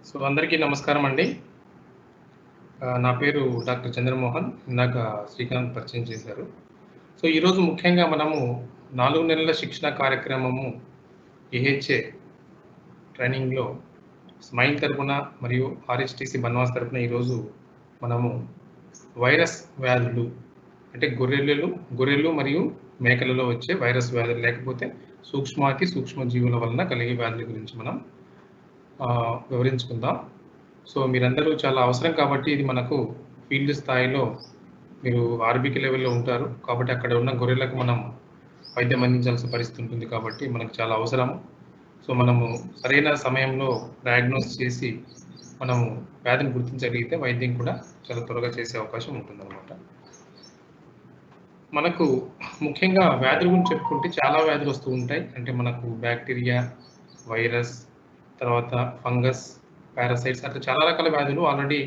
అందరికీ నమస్కారం అండి. నా పేరు డాక్టర్ చంద్రమోహన్. ఇందాక శ్రీకాంత్ పరిచయం చేశారు. ఈరోజు ముఖ్యంగా మనము 4 నెలల శిక్షణ కార్యక్రమము ఏహెచ్ఏ ట్రైనింగ్‌లో స్మైల్ తరపున మరియు ఆర్ఎస్టీసీ బన్వాస్ తరపున ఈరోజు మనము వైరస్ వ్యాధులు అంటే గొర్రెలు మరియు మేకలలో వచ్చే వైరస్ వ్యాధులు లేకపోతే సూక్ష్మజీవుల వలన కలిగే వ్యాధుల గురించి మనం వివరించుకుందాం. మీరందరూ చాలా అవసరం కాబట్టి ఇది మనకు ఫీల్డ్ స్థాయిలో మీరు ఆర్బీకే లెవెల్‌లో ఉంటారు. కాబట్టి అక్కడ ఉన్న గొర్రెలకు మనం వైద్యం అందించాల్సిన పరిస్థితి ఉంటుంది కాబట్టి మనకు చాలా అవసరము. మనము సరైన సమయంలో డయాగ్నోస్ చేసి మనము వ్యాధిని గుర్తించగలిగితే వైద్యం కూడా చాలా త్వరగా చేసే అవకాశం ఉంటుందన్నమాట. మనకు ముఖ్యంగా వ్యాధుల గురించి చెప్పుకుంటే చాలా వ్యాధులు వస్తూ ఉంటాయి. అంటే మనకు బ్యాక్టీరియా, వైరస్, తర్వాత ఫంగస్, పారాసైట్స్ అట్లా చాలా రకాల వ్యాధులు ఆల్రెడీ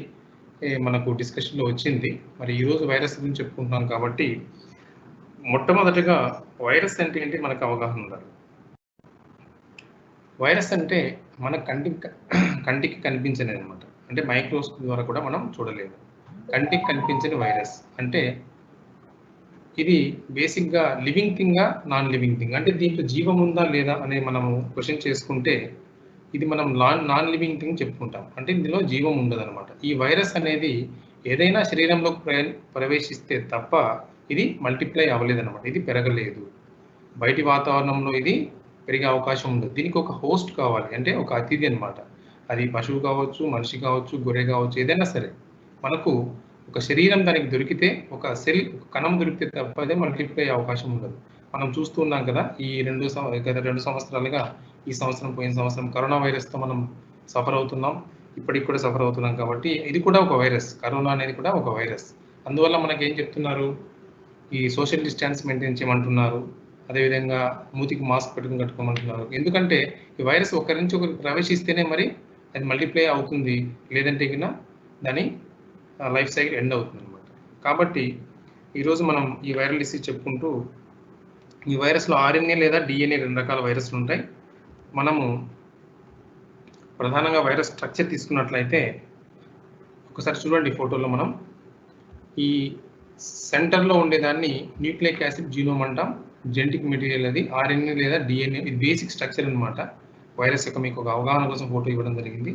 మనకు డిస్కషన్‌లో వచ్చింది. మరి ఈరోజు వైరస్ గురించి చెప్పుకుంటున్నాం కాబట్టి మొట్టమొదటగా వైరస్ అంటే ఏంటి మనకు అవగాహన ఉండాలి. వైరస్ అంటే మన కంటికి కనిపించనిది అన్నమాట. అంటే మైక్రోస్కోప్ ద్వారా కూడా మనం చూడలేము. కంటికి కనిపించని వైరస్ అంటే ఇది బేసిక్‌గా లివింగ్ థింగా, నాన్ లివింగ్ థింగ్ అంటే దీంట్లో జీవం ఉందా లేదా అని మనము క్వెషన్ చేసుకుంటే ఇది మనం నాన్ లివింగ్ థింగ్ చెప్పుకుంటాం. అంటే ఇందులో జీవం ఉండదనమాట. ఈ వైరస్ అనేది ఏదైనా శరీరంలోకి ప్రవేశిస్తే తప్ప ఇది మల్టిప్లై అవ్వలేదనమాట. ఇది పెరగలేదు. బయటి వాతావరణంలో ఇది పెరిగే అవకాశం ఉండదు. దీనికి ఒక హోస్ట్ కావాలి. అంటే ఒక అతిథి అనమాట. అది పశువు కావచ్చు, మనిషి కావచ్చు, గొర్రె కావచ్చు, ఏదైనా సరే. మనకు ఒక శరీరం దానికి దొరికితే, ఒక సెల్, ఒక కణం దొరికితే తప్ప అదే మల్టిప్లై అయ్యే అవకాశం ఉండదు. మనం చూస్తూ ఉన్నాం కదా! గత 2 సంవత్సరాలుగా ఈ సంవత్సరం, పోయిన సంవత్సరం కరోనా వైరస్‌తో మనం సఫర్ అవుతున్నాం. ఇప్పటికి కూడా సఫర్ అవుతున్నాం కాబట్టి ఇది కూడా ఒక వైరస్. కరోనా అనేది కూడా ఒక వైరస్. అందువల్ల మనకేం చెప్తున్నారు? ఈ సోషల్ డిస్టెన్స్ మెయింటైన్ చేయమంటున్నారు. అదేవిధంగా మూతికి మాస్క్ కట్టుకోమంటున్నారు. ఎందుకంటే ఈ వైరస్ ఒకరి నుంచి ఒకరికి ప్రవేశిస్తేనే మరి అది మల్టిప్లై అవుతుంది. లేదంటే గిన దాని లైఫ్ సైకిల్ ఎండ్ అవుతుందన్నమాట. కాబట్టి ఈరోజు మనం ఈ వైరల్ డిసీజ్ చెప్పుకుంటూ ఈ వైరస్‌లో ఆర్ఎన్ఏ లేదా డీఎన్ఏ 2 రకాల వైరస్‌లు ఉంటాయి. మనము ప్రధానంగా వైరస్ స్ట్రక్చర్ తీసుకున్నట్లయితే ఒకసారి చూడండి ఫోటోలో మనం ఈ సెంటర్‌లో ఉండేదాన్ని న్యూక్లియిక్ యాసిడ్ జీనోమ్ అంటాం. జెనెటిక్ మెటీరియల్ అది ఆర్ఎన్ఏ లేదా డీఎన్ఏ ఇది బేసిక్ స్ట్రక్చర్ అన్నమాట. వైరస్ యొక్క మీకు ఒక అవగాహన కోసం ఫోటో ఇవ్వడం జరిగింది.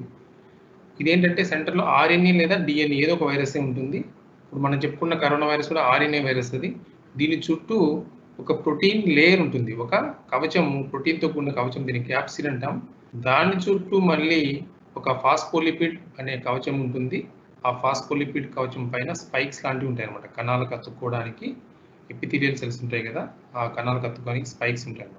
ఇదేంటంటే సెంటర్‌లో ఆర్ఎన్ఏ లేదా డీఎన్ఏ ఏదో ఒక వైరసే ఉంటుంది. ఇప్పుడు మనం చెప్పుకున్న కరోనా వైరస్ కూడా ఆర్ఎన్ఏ వైరస్ అది. దీని చుట్టూ ఒక ప్రోటీన్ లేయర్ ఉంటుంది. ఒక కవచం, ప్రోటీన్‌తో కూడిన కవచం, దీన్ని క్యాప్సిడ్ అంటాం. దాని చుట్టూ మళ్ళీ ఒక ఫాస్ఫోలిపిడ్ అనే కవచం ఉంటుంది. ఆ ఫాస్ఫోలిపిడ్ కవచం పైన స్పైక్స్ లాంటివి ఉంటాయన్నమాట. కణాలకు అతుక్కోవడానికి ఎపిథీలియల్ సెల్స్ ఉంటాయి కదా! ఆ కణాలకు అతుక్కోవడానికి స్పైక్స్ ఉంటాయన్నమాట.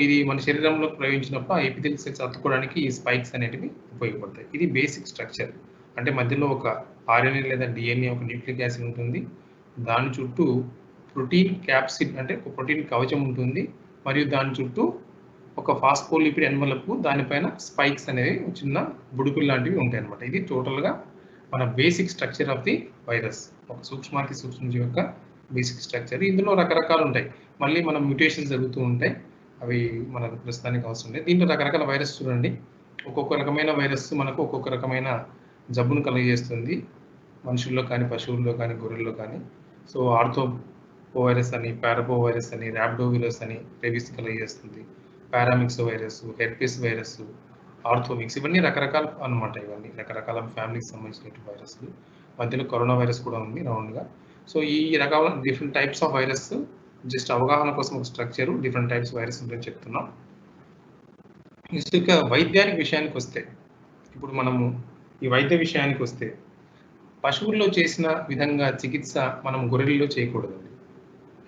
ఇది మన శరీరంలోకి ప్రవేశించినప్పుడు ఆ ఎపిథీలియల్ సెల్స్ అతుక్కోవడానికి ఈ స్పైక్స్ అనేటివి ఉపయోగపడతాయి. ఇది బేసిక్ స్ట్రక్చర్. అంటే మధ్యలో ఒక ఆర్ఎన్ఏ లేదా డీఎన్ఏ ఒక న్యూక్లియిక్ యాసిడ్ ఉంటుంది. దాని చుట్టూ ప్రోటీన్ క్యాప్సిడ్ అంటే ఒక ప్రోటీన్ కవచం ఉంటుంది. మరియు దాని చుట్టూ ఒక ఫాస్ఫోలిపిడ్ ఎన్వలప్ దానిపైన స్పైక్స్ అనేవి చిన్న బుడుగులు లాంటివి ఉంటాయన్నమాట. ఇది టోటల్‌గా మన basic structure of the virus. ఒక సూక్ష్మజీవి యొక్క బేసిక్ స్ట్రక్చర్. ఇందులో రకరకాలు ఉంటాయి. మళ్ళీ మనం మ్యుటేషన్స్ జరుగుతూ ఉంటాయి. అవి మనకు ప్రస్తుతానికి అవసరం లేదు. దీంట్లో రకరకాల వైరస్ చూడండి. ఒక్కొక్క రకమైన వైరస్ మనకు ఒక్కొక్క రకమైన జబ్బును కలుగజేస్తుంది. మనుషుల్లో కానీ, పశువుల్లో కానీ, గొర్రెల్లో కానీ. ఆర్థోపో వైరస్ అని, పారాపో వైరస్ అని, ర్యాబ్డోవిరస్ అని రేబీస్ కలుగజేస్తుంది. పారామిక్స్ వైరస్, హెర్పిస్ వైరస్, ఆర్థోమిక్స్ ఇవన్నీ రకరకాలు అన్నమాట. ఇవన్నీ రకరకాల ఫ్యామిలీకి సంబంధించిన వైరస్‌లు. మధ్యలో కరోనా వైరస్ కూడా ఉంది రౌండ్‌గా. ఈ రకాల different types of virus just అవగాహన కోసం ఒక స్ట్రక్చర్, డిఫరెంట్ టైప్స్ వైరస్ ఉందని చెప్తున్నాం. ఇక వైద్యానికి విషయానికొస్తే, ఇప్పుడు మనము ఈ వైద్య విషయానికొస్తే పశువుల్లో చేసిన విధంగా చికిత్స మనం గొర్రెల్లో చేయకూడదండి.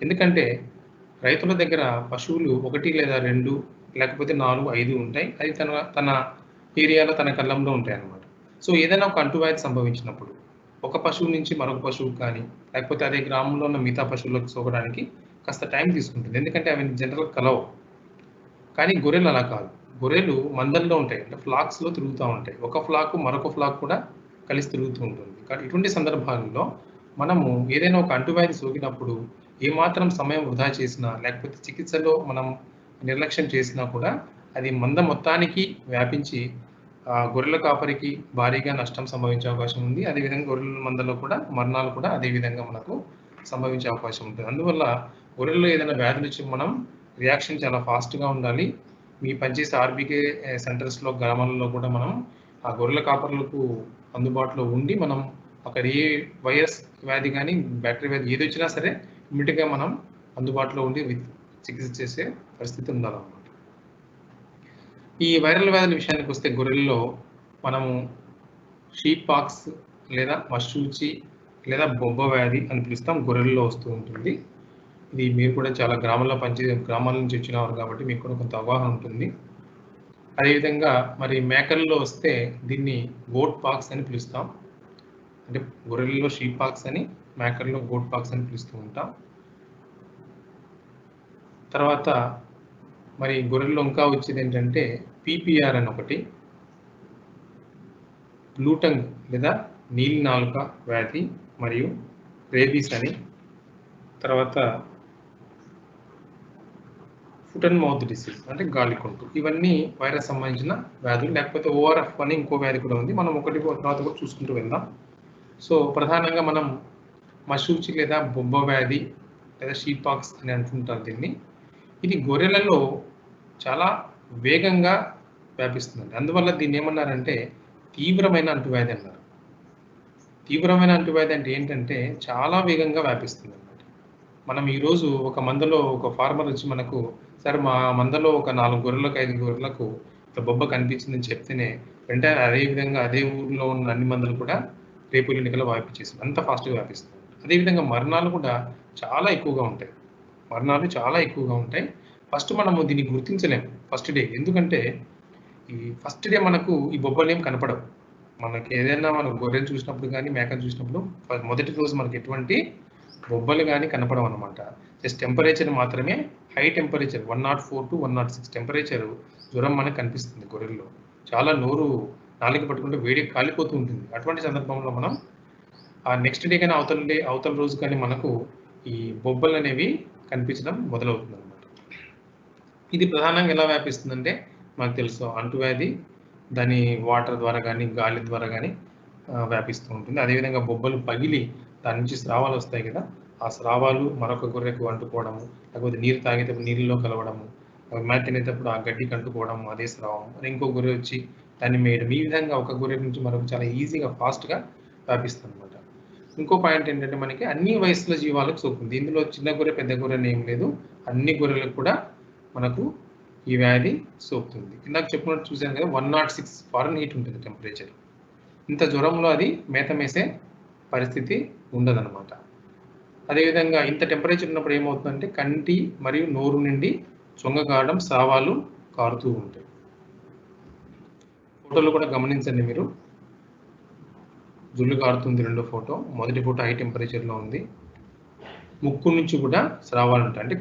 ఎందుకంటే రైతుల దగ్గర పశువులు 1 లేదా 2 లేకపోతే 4, 5 ఉంటాయి. అది తన ఏరియాలో తన కళ్ళంలో ఉంటాయన్నమాట. ఏదైనా ఒక అంటువ్యాధి సంభవించినప్పుడు ఒక పశువు నుంచి మరొక పశువుకి కానీ, లేకపోతే అదే గ్రామంలో ఉన్న మిగతా పశువులకు సోకడానికి కాస్త టైం తీసుకుంటుంది. ఎందుకంటే అవి జనరల్‌గా కలవవు. కానీ గొర్రెలు అలా కాదు. గొర్రెలు మందల్లో ఉంటాయి. అంటే ఫ్లాక్స్‌లో తిరుగుతా ఉంటాయి. ఒక ఫ్లాక్ మరొక ఫ్లాక్ కూడా కలిసి తిరుగుతూ ఉంటుంది. కానీ ఇటువంటి సందర్భాల్లో మనము ఏదైనా ఒక అంటువ్యాధి సోకినప్పుడు ఏమాత్రం సమయం వృధా చేసినా, లేకపోతే చికిత్సలో మనం నిర్లక్ష్యం చేసినా కూడా అది మంద మొత్తానికి వ్యాపించి గొర్రెల కాపరికి భారీగా నష్టం సంభవించే అవకాశం ఉంది. అదేవిధంగా గొర్రెల మందలో కూడా మరణాలు కూడా అదే విధంగా మనకు సంభవించే అవకాశం ఉంటుంది. అందువల్ల గొర్రెల్లో ఏదైనా వ్యాధులొచ్చి మనం రియాక్షన్ చాలా ఫాస్ట్‌గా ఉండాలి. మీ పనిచేసే ఆర్‌బీకే సెంటర్స్‌లో, గ్రామాలలో కూడా మనం ఆ గొర్రెల కాపరులకు అందుబాటులో ఉండి, మనం అక్కడ ఏ వైరస్ వ్యాధి గానీ, బ్యాక్టీరియా వ్యాధి ఏదొచ్చినా సరే ఇమ్మీడియేట్‌గా మనం అందుబాటులో ఉండి చికిత్స చేసే పరిస్థితి ఉండాలన్నమాట. ఈ వైరల్ వ్యాధుల విషయానికొస్తే గొర్రెల్లో మనము షీప్ పాక్స్ లేదా మశూచి లేదా బొబ్బ వ్యాధి అని పిలుస్తాం. గొర్రెల్లో వస్తూ ఉంటుంది. ఇది మీరు కూడా చాలా గ్రామాల నుంచి వచ్చినవారు కాబట్టి మీకు కూడా కొంత అవగాహన ఉంటుంది. అదేవిధంగా మరి మేకల్లో వస్తే దీన్ని గోట్ పాక్స్ అని పిలుస్తాం. అంటే గొర్రెల్లో షీప్ పాక్స్ అని, మేకల్లో గోట్ పాక్స్ అని పిలుస్తూ ఉంటాం. తర్వాత మరి గొర్రెల్లో ఇంకా వచ్చేదేంటంటే పీపీఆర్ అని ఒకటి, బ్లూ టంగ్ లేదా నీలి నాలుక వ్యాధి మరియు రేబీస్ అని, తర్వాత ఫుట్ అండ్ మౌత్ డిసీజ్ అంటే గాలికుంటు. ఇవన్నీ వైరస్ సంబంధించిన వ్యాధులు. లేకపోతే ఓఆర్ఎఫ్ అని ఇంకో వ్యాధి కూడా ఉంది. మనం ఒకటి తర్వాత కూడా చూసుకుంటూ వెళ్దాం. సో ప్రధానంగా మనం మశూచి లేదా బొబ్బ వ్యాధి లేదా షీప్ పాక్స్ అని అంటుంటారు దీన్ని. ఇది గొర్రెలలో చాలా వేగంగా వ్యాపిస్తుందండి. అందువల్ల దీన్ని ఏమన్నారంటే తీవ్రమైన అంటువ్యాధి అన్నారు. తీవ్రమైన అంటువ్యాధి అంటే ఏంటంటే చాలా వేగంగా వ్యాపిస్తుందన్నమాట. మనం ఈరోజు ఒక మందలో ఒక ఫార్మర్ వచ్చి మనకు, సార్ మా మందలో ఒక 4 గొర్రెలకు, 5 గొర్రెలకు ఇట్లా బొబ్బ కనిపించిందని చెప్తేనే వెంటనే అదే విధంగా అదే ఊర్లో ఉన్న అన్ని మందలు కూడా రేపు ఎన్నికల్లో వ్యాపించేస్తుంది. అంత ఫాస్ట్‌గా వ్యాపిస్తుంది. అదేవిధంగా మరణాలు కూడా చాలా ఎక్కువగా ఉంటాయి. మరణాలు చాలా ఎక్కువగా ఉంటాయి. ఫస్ట్ మనము దీన్ని గుర్తించలేము ఫస్ట్ డే. ఎందుకంటే ఈ ఫస్ట్ డే మనకు ఈ బొబ్బలేం కనపడవు. మనకి ఏదైనా మనం గొర్రెను చూసినప్పుడు గానీ, మేకను చూసినప్పుడు మొదటి రోజు మనకి ఎటువంటి బొబ్బలు గానీ కనపడవనమాట. జస్ట్ టెంపరేచర్ మాత్రమే హై టెంపరేచర్ 104-106 టెంపరేచర్ జ్వరం మనకు కనిపిస్తుంది గొర్రెల్లో. చాలా నాలుక పట్టుకుంటే వేడికి కాలిపోతూ ఉంటుంది. అటువంటి సందర్భంలో మనం ఆ నెక్స్ట్ డే కానీ అవతల రోజు కానీ మనకు ఈ బొబ్బలనేవి కనిపించడం మొదలవుతుందనమాట. ఇది ప్రధానంగా ఎలా వ్యాపిస్తుందంటే మనకు తెలుసు అంటువ్యాధి దాని వాటర్ ద్వారా గానీ, గాలి ద్వారా గానీ వ్యాపిస్తూ ఉంటుంది. అదేవిధంగా బొబ్బలు పగిలి దాని నుంచి స్రావాలు వస్తాయి కదా! ఆ స్రావాలు మరొక గొర్రెకు అంటుకోవడము, లేకపోతే నీరు తాగేటప్పుడు నీళ్ళలో కలవడము, మేత తినేటప్పుడు ఆ గడ్డికి అంటుకోవడం అదే స్రావం. ఇంకో గొర్రె వచ్చి దాన్ని మేయడం. ఈ విధంగా ఒక గొర్రె నుంచి మరొక చాలా ఈజీగా, ఫాస్ట్‌గా వ్యాపిస్తుందనమాట. ఇంకో పాయింట్ ఏంటంటే మనకి అన్ని వయస్సుల జీవాలకు సోకుతుంది. ఇందులో చిన్న గొర్రె, పెద్ద గొర్రె అని ఏం లేదు. అన్ని గొర్రెలకు కూడా మనకు ఈ వ్యాధి సోకుతుంది. ఇందాక చెప్పినట్టు చూసాను కదా 106 ఫారెన్‌హీట్ ఉంటుంది టెంపరేచర్. ఇంత జ్వరంలో అది మేత మేసే పరిస్థితి ఉండదనమాట. అదేవిధంగా ఇంత టెంపరేచర్ ఉన్నప్పుడు ఏమవుతుందంటే కంటి మరియు నోరు నుండి చొంగకారడం, స్రావాలు కారుతూ ఉంటాయి. ఫోటోలో కూడా గమనించండి మీరు. జుల్లు కారుతుంది రెండో ఫోటో. మొదటి ఫోటో హై టెంపరేచర్‌లో ఉంది. ముక్కు నుంచి కూడా స్రావాలుంటాయి. అంటే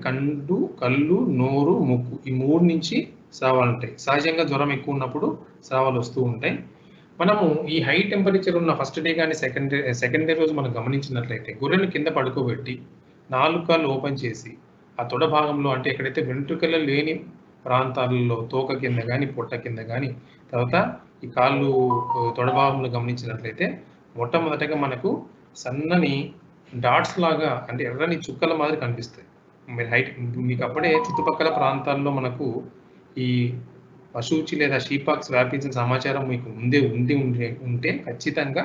కళ్ళు, నోరు, ముక్కు ఈ 3 నుంచి స్రావాలుంటాయి. సహజంగా జ్వరం ఎక్కువ ఉన్నప్పుడు స్రావాలు వస్తూ ఉంటాయి. మనము ఈ హై టెంపరేచర్ ఉన్న ఫస్ట్ డే గాని, సెకండ్ డే రోజు మనం గమనించినట్లయితే గొర్రెను కింద పడుకోబెట్టి 4 కాళ్ళు ఓపెన్ చేసి ఆ తొడ భాగంలో అంటే ఎక్కడైతే వెంట్రుకలు లేని ప్రాంతాలలో తోక కింద గాని, పొట్ట కింద గాని, తర్వాత ఈ కాళ్ళు తొడ భాగంలో గమనించినట్లయితే మొట్టమొదటగా మనకు సన్నని డాట్స్ లాగా అంటే ఎర్రని చుక్కల మాదిరి కనిపిస్తాయి. మీకు అప్పుడే చుట్టుపక్కల ప్రాంతాల్లో మనకు ఈ మశూచి లేదా షీపాక్స్ వ్యాపించిన సమాచారం మీకు ముందే ఉంటే ఖచ్చితంగా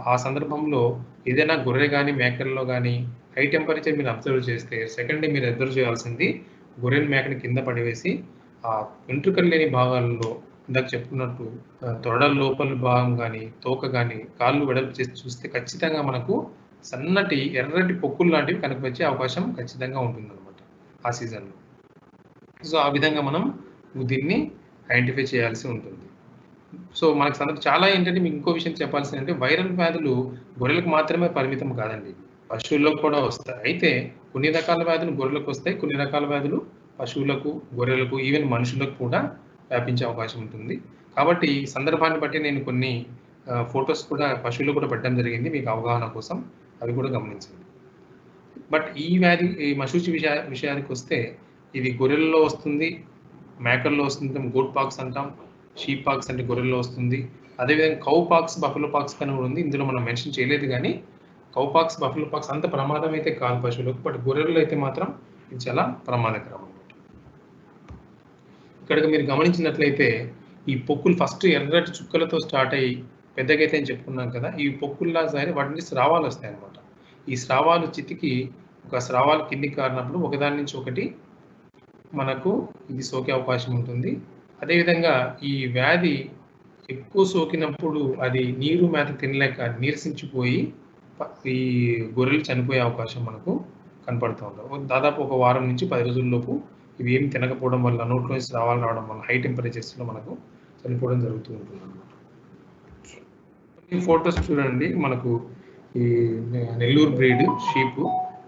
ఆ సందర్భంలో ఏదైనా గొర్రె గానీ, మేకల్లో గానీ హై టెంపరేచర్ మీరు అబ్జర్వ్ చేస్తే సెకండ్ డే మీరు అబ్జర్వ్ చేయాల్సింది గొర్రెని, మేకని కింద పడవేసి ఆ వెంట్రుకలు లేని భాగాల్లో ఇందాక చెప్పుకున్నట్టు తొడ లోపలి భాగం గానీ, తోక గానీ, కాళ్ళు వెడల్పు చేసి చూస్తే ఖచ్చితంగా మనకు సన్నటి ఎర్రటి పొక్కులు లాంటివి కనిపించే అవకాశం ఖచ్చితంగా ఉంటుందన్నమాట ఆ సీజన్‌లో. సో, ఆ విధంగా మనం దీన్ని ఐడెంటిఫై చేయాల్సి ఉంటుంది. సో, మనకు చాలా ఏంటంటే మీకు ఇంకో విషయం చెప్పాల్సిందంటే వైరల్ వ్యాధులు గొర్రెలకు మాత్రమే పరిమితం కాదండి. పశువులకు కూడా వస్తాయి. అయితే కొన్ని రకాల వ్యాధులు గొర్రెలకు వస్తాయి. కొన్ని రకాల వ్యాధులు పశువులకు, గొర్రెలకు ఈవెన్ మనుషులకు కూడా వ్యాపించే అవకాశం ఉంటుంది. కాబట్టి ఈ సందర్భాన్ని బట్టి నేను కొన్ని ఫోటోస్ కూడా పశువులకు కూడా పెట్టడం జరిగింది మీకు అవగాహన కోసం. అవి కూడా గమనించండి. బట్ ఈ మశూచి విషయానికొస్తే ఇది గొర్రెల్లో వస్తుంది, మేకల్లో వస్తుంది. గోట్ పాక్స్ అంటాం. షీప్ పాక్స్ అంటే గొర్రెల్లో వస్తుంది. అదేవిధంగా కౌ పాక్స్, బఫెలో పాక్స్ అని కూడా ఉంది. ఇందులో మనం మెన్షన్ చేయలేదు కానీ కౌ పాక్స్, బఫెలో పాక్స్ అంత ప్రమాదం అయితే కాదు పశువులకు. బట్ గొర్రెల్లో అయితే మాత్రం ఇది చాలా ప్రమాదకరం అన్నమాట. ఇక్కడికి మీరు గమనించినట్లయితే ఈ పొక్కులు ఫస్ట్ ఎర్రటి చుక్కలతో స్టార్ట్ అయ్యి పెద్దగైతే అని చెప్పుకున్నాం కదా, ఈ పొక్కుల్లా సరే వాటి నుంచి స్రావాలు వస్తాయి అన్నమాట. ఈ స్రావాలు చితికి ఒక స్రావాలు కిందికి కారినప్పుడు ఒకదాని నుంచి ఒకటి మనకు ఇది సోకే అవకాశం ఉంటుంది. అదేవిధంగా ఈ వ్యాధి ఎక్కువ సోకినప్పుడు అది నీరు మేత తినలేక నీరసించిపోయి ఈ గొర్రెలు చనిపోయే అవకాశం మనకు కనపడుతూ ఉంటుంది. దాదాపు ఒక వారం నుంచి 10 రోజుల్లోపు ఇవి ఏం తినకపోవడం వల్ల, నోట్లో నుంచి స్రావాలు రావడం వల్ల హై టెంపరేచర్స్లో మనకు చనిపోవడం జరుగుతూ ఉంటుంది అన్నమాట. ఈ ఫొటోస్ చూడండి, మనకు ఈ నెల్లూరు బ్రీడ్ షీప్.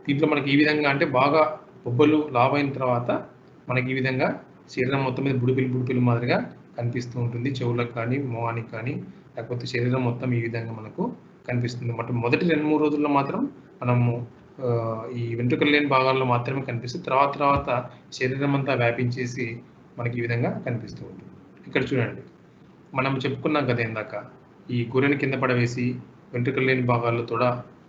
దీంట్లో మనకి ఈ విధంగా అంటే బాగా బొబ్బలు లావైన తర్వాత మనకి ఈ విధంగా శరీరం మొత్తం మీద బుడిపిలు మాదిరిగా కనిపిస్తూ ఉంటుంది. చెవులకు కానీ, మొహానికి కానీ, లేకపోతే శరీరం మొత్తం ఈ విధంగా మనకు కనిపిస్తుంది. మొదటి 2-3 రోజుల్లో మాత్రం మనము ఈ వెంట్రుకలు లేని భాగాల్లో మాత్రమే కనిపిస్తుంది. తర్వాత శరీరం అంతా వ్యాపించేసి మనకి ఈ విధంగా కనిపిస్తూ ఉంటుంది. ఇక్కడ చూడండి, మనం చెప్పుకున్నాం కదా ఇందాక, ఈ గొర్రెని కింద పడవేసి వెంట్రుకలు లేని భాగాల్లో తొడ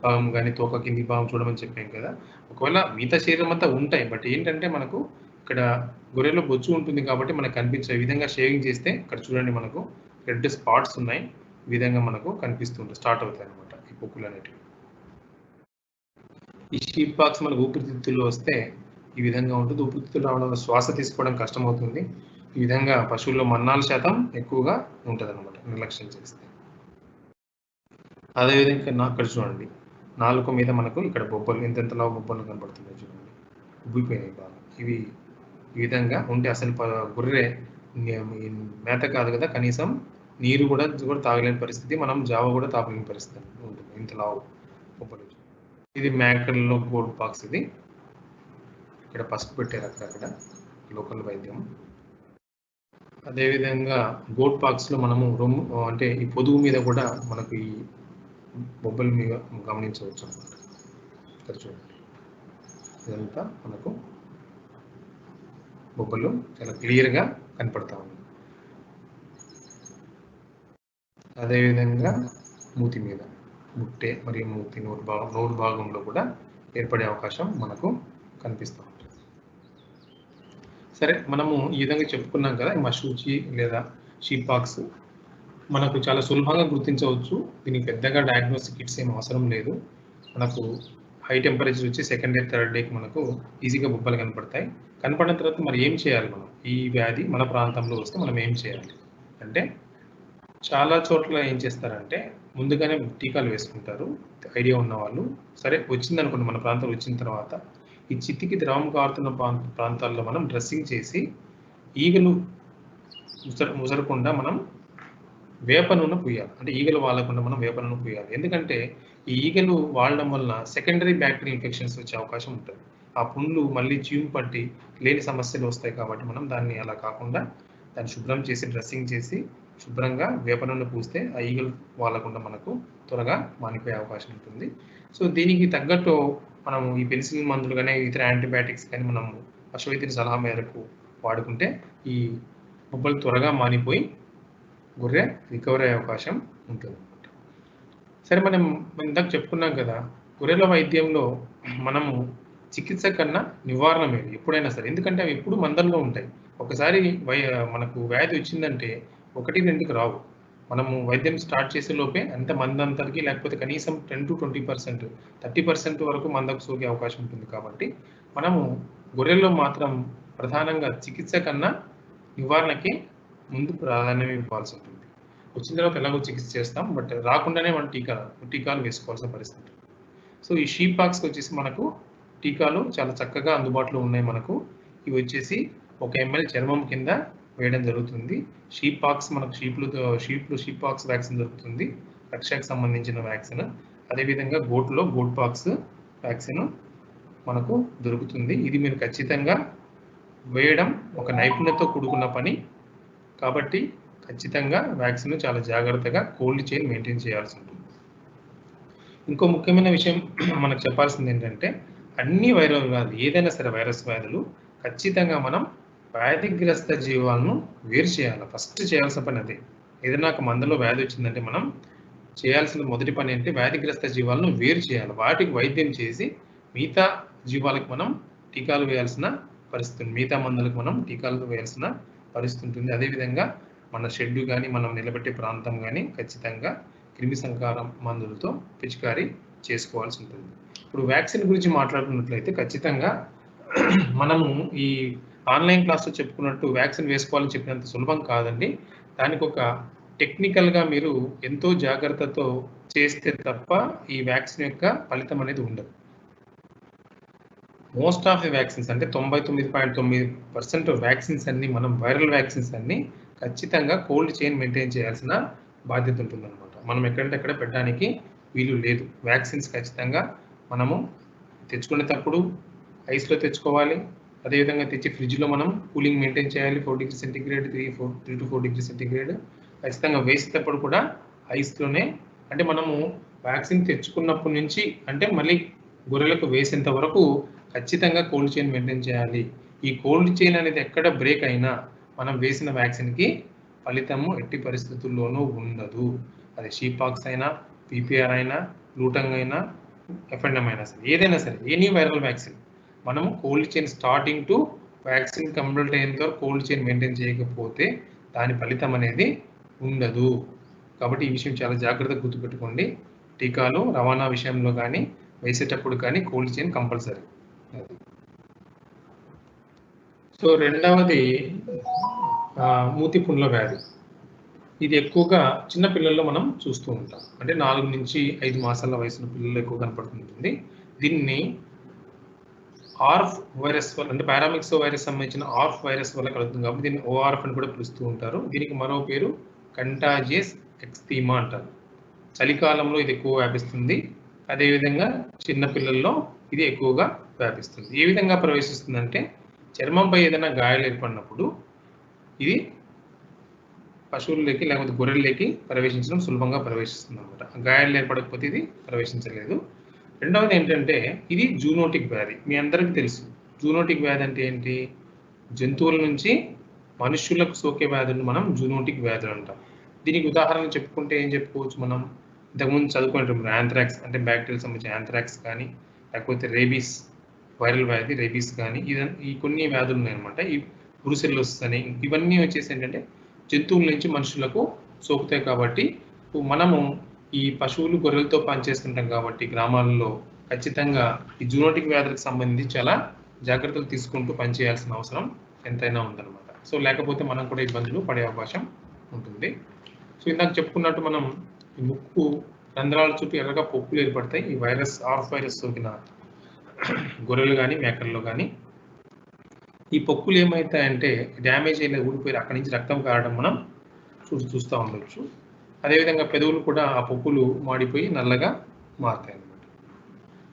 భాగం కానీ, తోక కింది భాగం చూడమని చెప్పాం కదా. ఒకవేళ మిగతా శరీరం అంతా ఉంటాయి, బట్ ఏంటంటే మనకు ఇక్కడ గొర్రెలో బొచ్చు ఉంటుంది కాబట్టి మనకు కనిపించే విధంగా షేవింగ్ చేస్తే ఇక్కడ చూడండి మనకు రెడ్ స్పాట్స్ ఉన్నాయి. ఈ విధంగా మనకు కనిపిస్తుంది, స్టార్ట్ అవుతాయి అనమాట ఈ పొక్కులు అనేటివి. ఈ షీప్ పాక్స్ మనకు ఊపిరితిత్తుల్లో వస్తే ఈ విధంగా ఉంటుంది. ఊపిరితిత్తులు రావడం వల్ల శ్వాస తీసుకోవడం కష్టమవుతుంది. ఈ విధంగా పశువుల్లో మరణాల శాతం ఎక్కువగా ఉంటుంది అనమాట నిర్లక్ష్యం చేస్తే. అదేవిధంగా అక్కడ చూడండి, నాలుక మీద మనకు ఇక్కడ బొబ్బలు ఇంతెంతలా బొబ్బలు కనబడుతున్నాయి చూడండి, ఉబ్బిపోయినాయి బాగా. ఇవి ఈ విధంగా ఉంటే అసలు గొర్రె మేత కాదు కదా, కనీసం నీరు కూడా తాగలేని పరిస్థితి, మనం జావ కూడా తాగలేని పరిస్థితి ఉంటుంది ఇంతలా బొబ్బలు. ఇది మేకల్లో గోల్డ్ పాక్స్. ఇది ఇక్కడ పసుపు పెట్టారు అక్కడ లోకల్ వైద్యం. అదేవిధంగా గోట్ పాక్స్లో మనము రొమ్ము అంటే ఈ పొదుగు మీద కూడా మనకు ఈ బొబ్బల మీద గమనించవచ్చు అన్నమాట. ఇక్కడ చూడండి, ఇదంతా మనకు బొబ్బలు చాలా క్లియర్గా కనపడతా ఉంది. అదేవిధంగా మూతి మీద ముట్టె మరియు మూతి నోరు భాగంలో కూడా ఏర్పడే అవకాశం మనకు కనిపిస్తూ ఉంటుంది. సరే, మనము ఈ విధంగా చెప్పుకున్నాం కదా, మశూచి లేదా షీప్ పాక్స్ మనకు చాలా సులభంగా గుర్తించవచ్చు. దీనికి పెద్దగా డయాగ్నోస్టిక్ కిట్స్ ఏం అవసరం లేదు. మనకు హై టెంపరేచర్ వచ్చి సెకండ్ డే, థర్డ్ డేకి మనకు ఈజీగా బొబ్బలు కనపడతాయి. కనపడిన తర్వాత మరి ఏం చేయాలి మనం? ఈ వ్యాధి మన ప్రాంతంలో వస్తే మనం ఏం చేయాలి అంటే, చాలా చోట్ల ఏం చేస్తారంటే ముందుగానే టీకాలు వేసుకుంటారు ఐడియా ఉన్న వాళ్ళు. సరే, వచ్చిందనుకోండి, మన ప్రాంతంలో వచ్చిన తర్వాత ఈ చిత్తికి ద్రవం కారుతున్న ప్రాంతాల్లో మనం డ్రెస్సింగ్ చేసి ఈగలు ముసరకుండా మనం వేప నూనె పూయాలి. అంటే ఈగలు వాలకుండా మనం వేప నూనె పూయాలి. ఎందుకంటే ఈ ఈగలు వాడడం వల్ల సెకండరీ బ్యాక్టీరియల్ ఇన్ఫెక్షన్స్ వచ్చే అవకాశం ఉంటుంది. ఆ పుండ్లు మళ్ళీ చీము పట్టి లేని సమస్యలు వస్తాయి. కాబట్టి మనం దాన్ని అలా కాకుండా దాన్ని శుభ్రం చేసి డ్రెస్సింగ్ చేసి శుభ్రంగా వేప నూనె పూస్తే ఆ ఈగలు వాలకుండా మనకు త్వరగా మానిపోయే అవకాశం ఉంటుంది. సో దీనికి తగ్గట్టు మనం ఈ పెన్సిలిన్ మందులు కానీ, ఇతర యాంటీబయాటిక్స్ కానీ మనం పశువైద్యుని సలహా మేరకు వాడుకుంటే ఈ బొబ్బలు త్వరగా మానిపోయి గొర్రె రికవర్ అయ్యే అవకాశం ఉంటుంది. సరే, మనం ఇందాక చెప్పుకున్నాం కదా, గొర్రెల వైద్యంలో మనము చికిత్స కన్నా నివారణ మేలు ఎప్పుడైనా సరే. ఎందుకంటే అవి ఎప్పుడు మందల్లో ఉంటాయి. ఒకసారి మనకు వ్యాధి వచ్చిందంటే 1-2కి రావు. మనము వైద్యం స్టార్ట్ చేసే లోపే అంత మందంతరికి, లేకపోతే కనీసం 10-20%, 30% వరకు మందకు సోకే అవకాశం ఉంటుంది. కాబట్టి మనము గొర్రెల్లో మాత్రం ప్రధానంగా చికిత్స కన్నా నివారణకి ముందు ప్రాధాన్యం ఇవ్వాల్సి ఉంటుంది. వచ్చిన తర్వాత ఎలాగో చికిత్స చేస్తాం, బట్ రాకుండానే మనం టీకాలు వేసుకోవాల్సిన పరిస్థితి. సో ఈ షీప్ పాక్స్కి వచ్చేసి మనకు టీకాలు చాలా చక్కగా అందుబాటులో ఉన్నాయి. మనకు ఇవి వచ్చేసి 1 ml చర్మం కింద వేయడం జరుగుతుంది. షీప్ పాక్స్ మనకు షీప్ పాక్స్ వ్యాక్సిన్ దొరుకుతుంది, రక్షకు సంబంధించిన వ్యాక్సిన్. అదేవిధంగా గోట్ పాక్స్ వ్యాక్సిన్ మనకు దొరుకుతుంది. ఇది మీరు ఖచ్చితంగా వేయడం ఒక నైపుణ్యతతో కూడుకున్న పని కాబట్టి ఖచ్చితంగా వ్యాక్సిన్ చాలా జాగ్రత్తగా కోల్డ్ చైన్ మెయింటైన్ చేయాల్సి ఉంటుంది. ఇంకో ముఖ్యమైన విషయం మనకు చెప్పాల్సింది ఏంటంటే, అన్ని వైరల్ వ్యాధులు ఏదైనా సరే వైరస్ వ్యాధులు ఖచ్చితంగా మనం వ్యాధిగ్రస్త జీవాలను వేరు చేయాలి. ఫస్ట్ చేయాల్సిన పని అదే. ఏదైనా ఒక మందులో వ్యాధి వచ్చిందంటే మనం చేయాల్సిన మొదటి పని ఏంటి, వ్యాధిగ్రస్త జీవాలను వేరు చేయాలి. వాటికి వైద్యం చేసి మిగతా జీవాలకు మనం టీకాలు వేయాల్సిన పరిస్థితి ఉంది. మిగతా మందులకు మనం టీకాలు వేయాల్సిన పరిస్థితి ఉంటుంది. అదేవిధంగా మన షెడ్డు కానీ మనం నిలబెట్టే ప్రాంతం కానీ ఖచ్చితంగా క్రిమి సంహారం మందులతో పిచికారీ చేసుకోవాల్సి ఉంటుంది. ఇప్పుడు వ్యాక్సిన్ గురించి మాట్లాడుకున్నట్లయితే ఖచ్చితంగా మనము ఈ ఆన్లైన్ క్లాస్లో చెప్పుకున్నట్టు వ్యాక్సిన్ వేసుకోవాలని చెప్పినంత సులభం కాదండి. దానికి ఒక టెక్నికల్గా మీరు ఎంతో జాగ్రత్తతో చేస్తే తప్ప ఈ వ్యాక్సిన్ యొక్క ఫలితం అనేది ఉండదు. మోస్ట్ ఆఫ్ ది వ్యాక్సిన్స్ అంటే 99.9% వ్యాక్సిన్స్ అన్ని మనం వైరల్ వ్యాక్సిన్స్ అన్ని ఖచ్చితంగా కోల్డ్ చైన్ మెయింటైన్ చేయాల్సిన బాధ్యత ఉంటుందన్నమాట. మనం ఎక్కడంటే అక్కడ పెట్టడానికి వీలు లేదు. వ్యాక్సిన్స్ ఖచ్చితంగా మనము తెచ్చుకునేటప్పుడు ఐస్లో తెచ్చుకోవాలి. అదేవిధంగా తెచ్చి ఫ్రిడ్జ్లో మనం కూలింగ్ మెయింటైన్ చేయాలి. 4 degree centigrade 3 to 4 degree centigrade. ఖచ్చితంగా వేసేటప్పుడు కూడా ఐస్లోనే, అంటే మనము వ్యాక్సిన్ తెచ్చుకున్నప్పటి నుంచి అంటే మళ్ళీ గొర్రెలకు వేసేంత వరకు ఖచ్చితంగా కోల్డ్ చైన్ మెయింటైన్ చేయాలి. ఈ కోల్డ్ చైన్ అనేది ఎక్కడ బ్రేక్ అయినా మనం వేసిన వ్యాక్సిన్కి ఫలితము ఎట్టి పరిస్థితుల్లోనూ ఉండదు. అది షీపాక్స్ అయినా, పీపీఆర్ అయినా, లూటంగ్ అయినా, ఎఫ్ఎండ్ఎం అయినా సరే, ఏదైనా సరే, ఎనీ వైరల్ వ్యాక్సిన్ మనము cold chain starting to vaccine complete అయ్యేంత వరకు కోల్డ్ చైన్ మెయింటైన్ చేయకపోతే దాని ఫలితం అనేది ఉండదు. కాబట్టి ఈ విషయం చాలా జాగ్రత్తగా గుర్తుపెట్టుకోండి. టీకాలు రవాణా విషయంలో కానీ వేసేటప్పుడు కానీ కోల్డ్ చైన్ కంపల్సరీ. సో రెండవది మూతి పుండ్ల వ్యాధి. ఇది ఎక్కువగా చిన్న పిల్లల్లో మనం చూస్తూ ఉంటాం. అంటే 4 నుంచి 5 మాసాల వయసున్న పిల్లల్లో ఎక్కువ కనపడుతుంటుంది. దీన్ని ఆర్ఫ్ వైరస్ వల్ల, అంటే పారామిక్స్ వైరస్ సంబంధించిన ఆర్ఫ్ వైరస్ వల్ల కలుగుతుంది కాబట్టి దీన్ని ఓఆర్ఫ్ అని కూడా పిలుస్తూ ఉంటారు. దీనికి మరో పేరు కంటాజియస్ ఎక్స్థీమా అంటారు. చలికాలంలో ఇది ఎక్కువ వ్యాపిస్తుంది. అదేవిధంగా చిన్న పిల్లల్లో ఇది ఎక్కువగా వ్యాపిస్తుంది. ఏ విధంగా ప్రవేశిస్తుందంటే చర్మంపై ఏదైనా గాయాలు ఏర్పడినప్పుడు ఇది పశువుల్లోకి లేకపోతే గొర్రెల్లోకి ప్రవేశించడం సులభంగా ప్రవేశిస్తుంది అనమాట. గాయాలు ఏర్పడకపోతే ఇది ప్రవేశించలేదు. రెండవది ఏంటంటే ఇది జూనోటిక్ వ్యాధి. మీ అందరికీ తెలుసు జూనోటిక్ వ్యాధి అంటే ఏంటి, జంతువుల నుంచి మనుషులకు సోకే వ్యాధులను మనం జూనోటిక్ వ్యాధులు అంటాం. దీనికి ఉదాహరణ చెప్పుకుంటే ఏం చెప్పుకోవచ్చు, మనం ఇంతకుముందు చదువుకునేటప్పుడు యాంథ్రాక్స్ అంటే బ్యాక్టీరియల్ సంబంధించిన యాంథ్రాక్స్ కానీ, లేకపోతే రేబీస్ వైరల్ వ్యాధి రేబీస్ కానీ, ఈ కొన్ని వ్యాధులు ఉన్నాయన్నమాట. ఈ బ్రూసెల్లోసిస్ అని, ఇవన్నీ వచ్చేసి ఏంటంటే జంతువుల నుంచి మనుషులకు సోకుతాయి. కాబట్టి మనము ఈ పశువులు గొర్రెలతో పనిచేస్తుంటాం కాబట్టి గ్రామాలలో ఖచ్చితంగా ఈ జూనోటిక్ వ్యాధులకు సంబంధించి చాలా జాగ్రత్తలు తీసుకుంటూ పనిచేయాల్సిన అవసరం ఎంతైనా ఉందన్నమాట. సో లేకపోతే మనం కూడా ఇబ్బందులు పడే అవకాశం ఉంటుంది. సో ఇందాక చెప్పుకున్నట్టు మనం ఈ ముక్కు రంధ్రాల చుట్టూ ఎర్రగా పొక్కులు ఏర్పడతాయి. ఈ వైరస్ ఆర్ఫ్ వైరస్ సోకిన గొర్రెలు కానీ మేకల్లో కానీ ఈ పొక్కులు ఏమవుతాయంటే డ్యామేజ్ అయిన ఊడిపోయి అక్కడి నుంచి రక్తం కారడం మనం చూస్తూ ఉండొచ్చు. అదేవిధంగా పెదవులు కూడా ఆ పొక్కులు మాడిపోయి నల్లగా మారుతాయి అన్నమాట.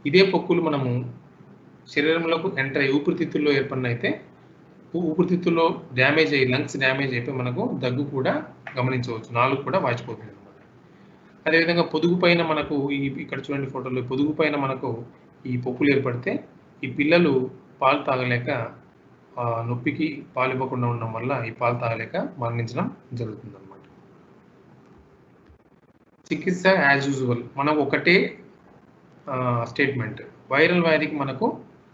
ఇదే పొక్కులు మనము శరీరంలోకి ఎంటర్ అయ్యి ఊపిరితిత్తుల్లో ఏర్పడిన అయితే ఊపిరితిత్తుల్లో డ్యామేజ్ అయ్యి లంగ్స్ డ్యామేజ్ అయిపోయి మనకు దగ్గు కూడా గమనించవచ్చు, నాలుగు కూడా వాచిపోతుంది అనమాట. అదేవిధంగా పొదుగు పైన మనకు ఇక్కడ చూడండి ఫోటోలో, పొదుగు పైన మనకు ఈ పొక్కులు ఏర్పడితే ఈ పిల్లలు పాలు తాగలేక నొప్పికి పాలు ఇవ్వకుండా ఉండడం వల్ల ఈ పాలు తాగలేక మరణించడం జరుగుతుంది అనమాట. చికిత్స యాజ్ యూజువల్ మనకు ఒకటే స్టేట్మెంట్, వైరల్ వ్యాధికి మనకు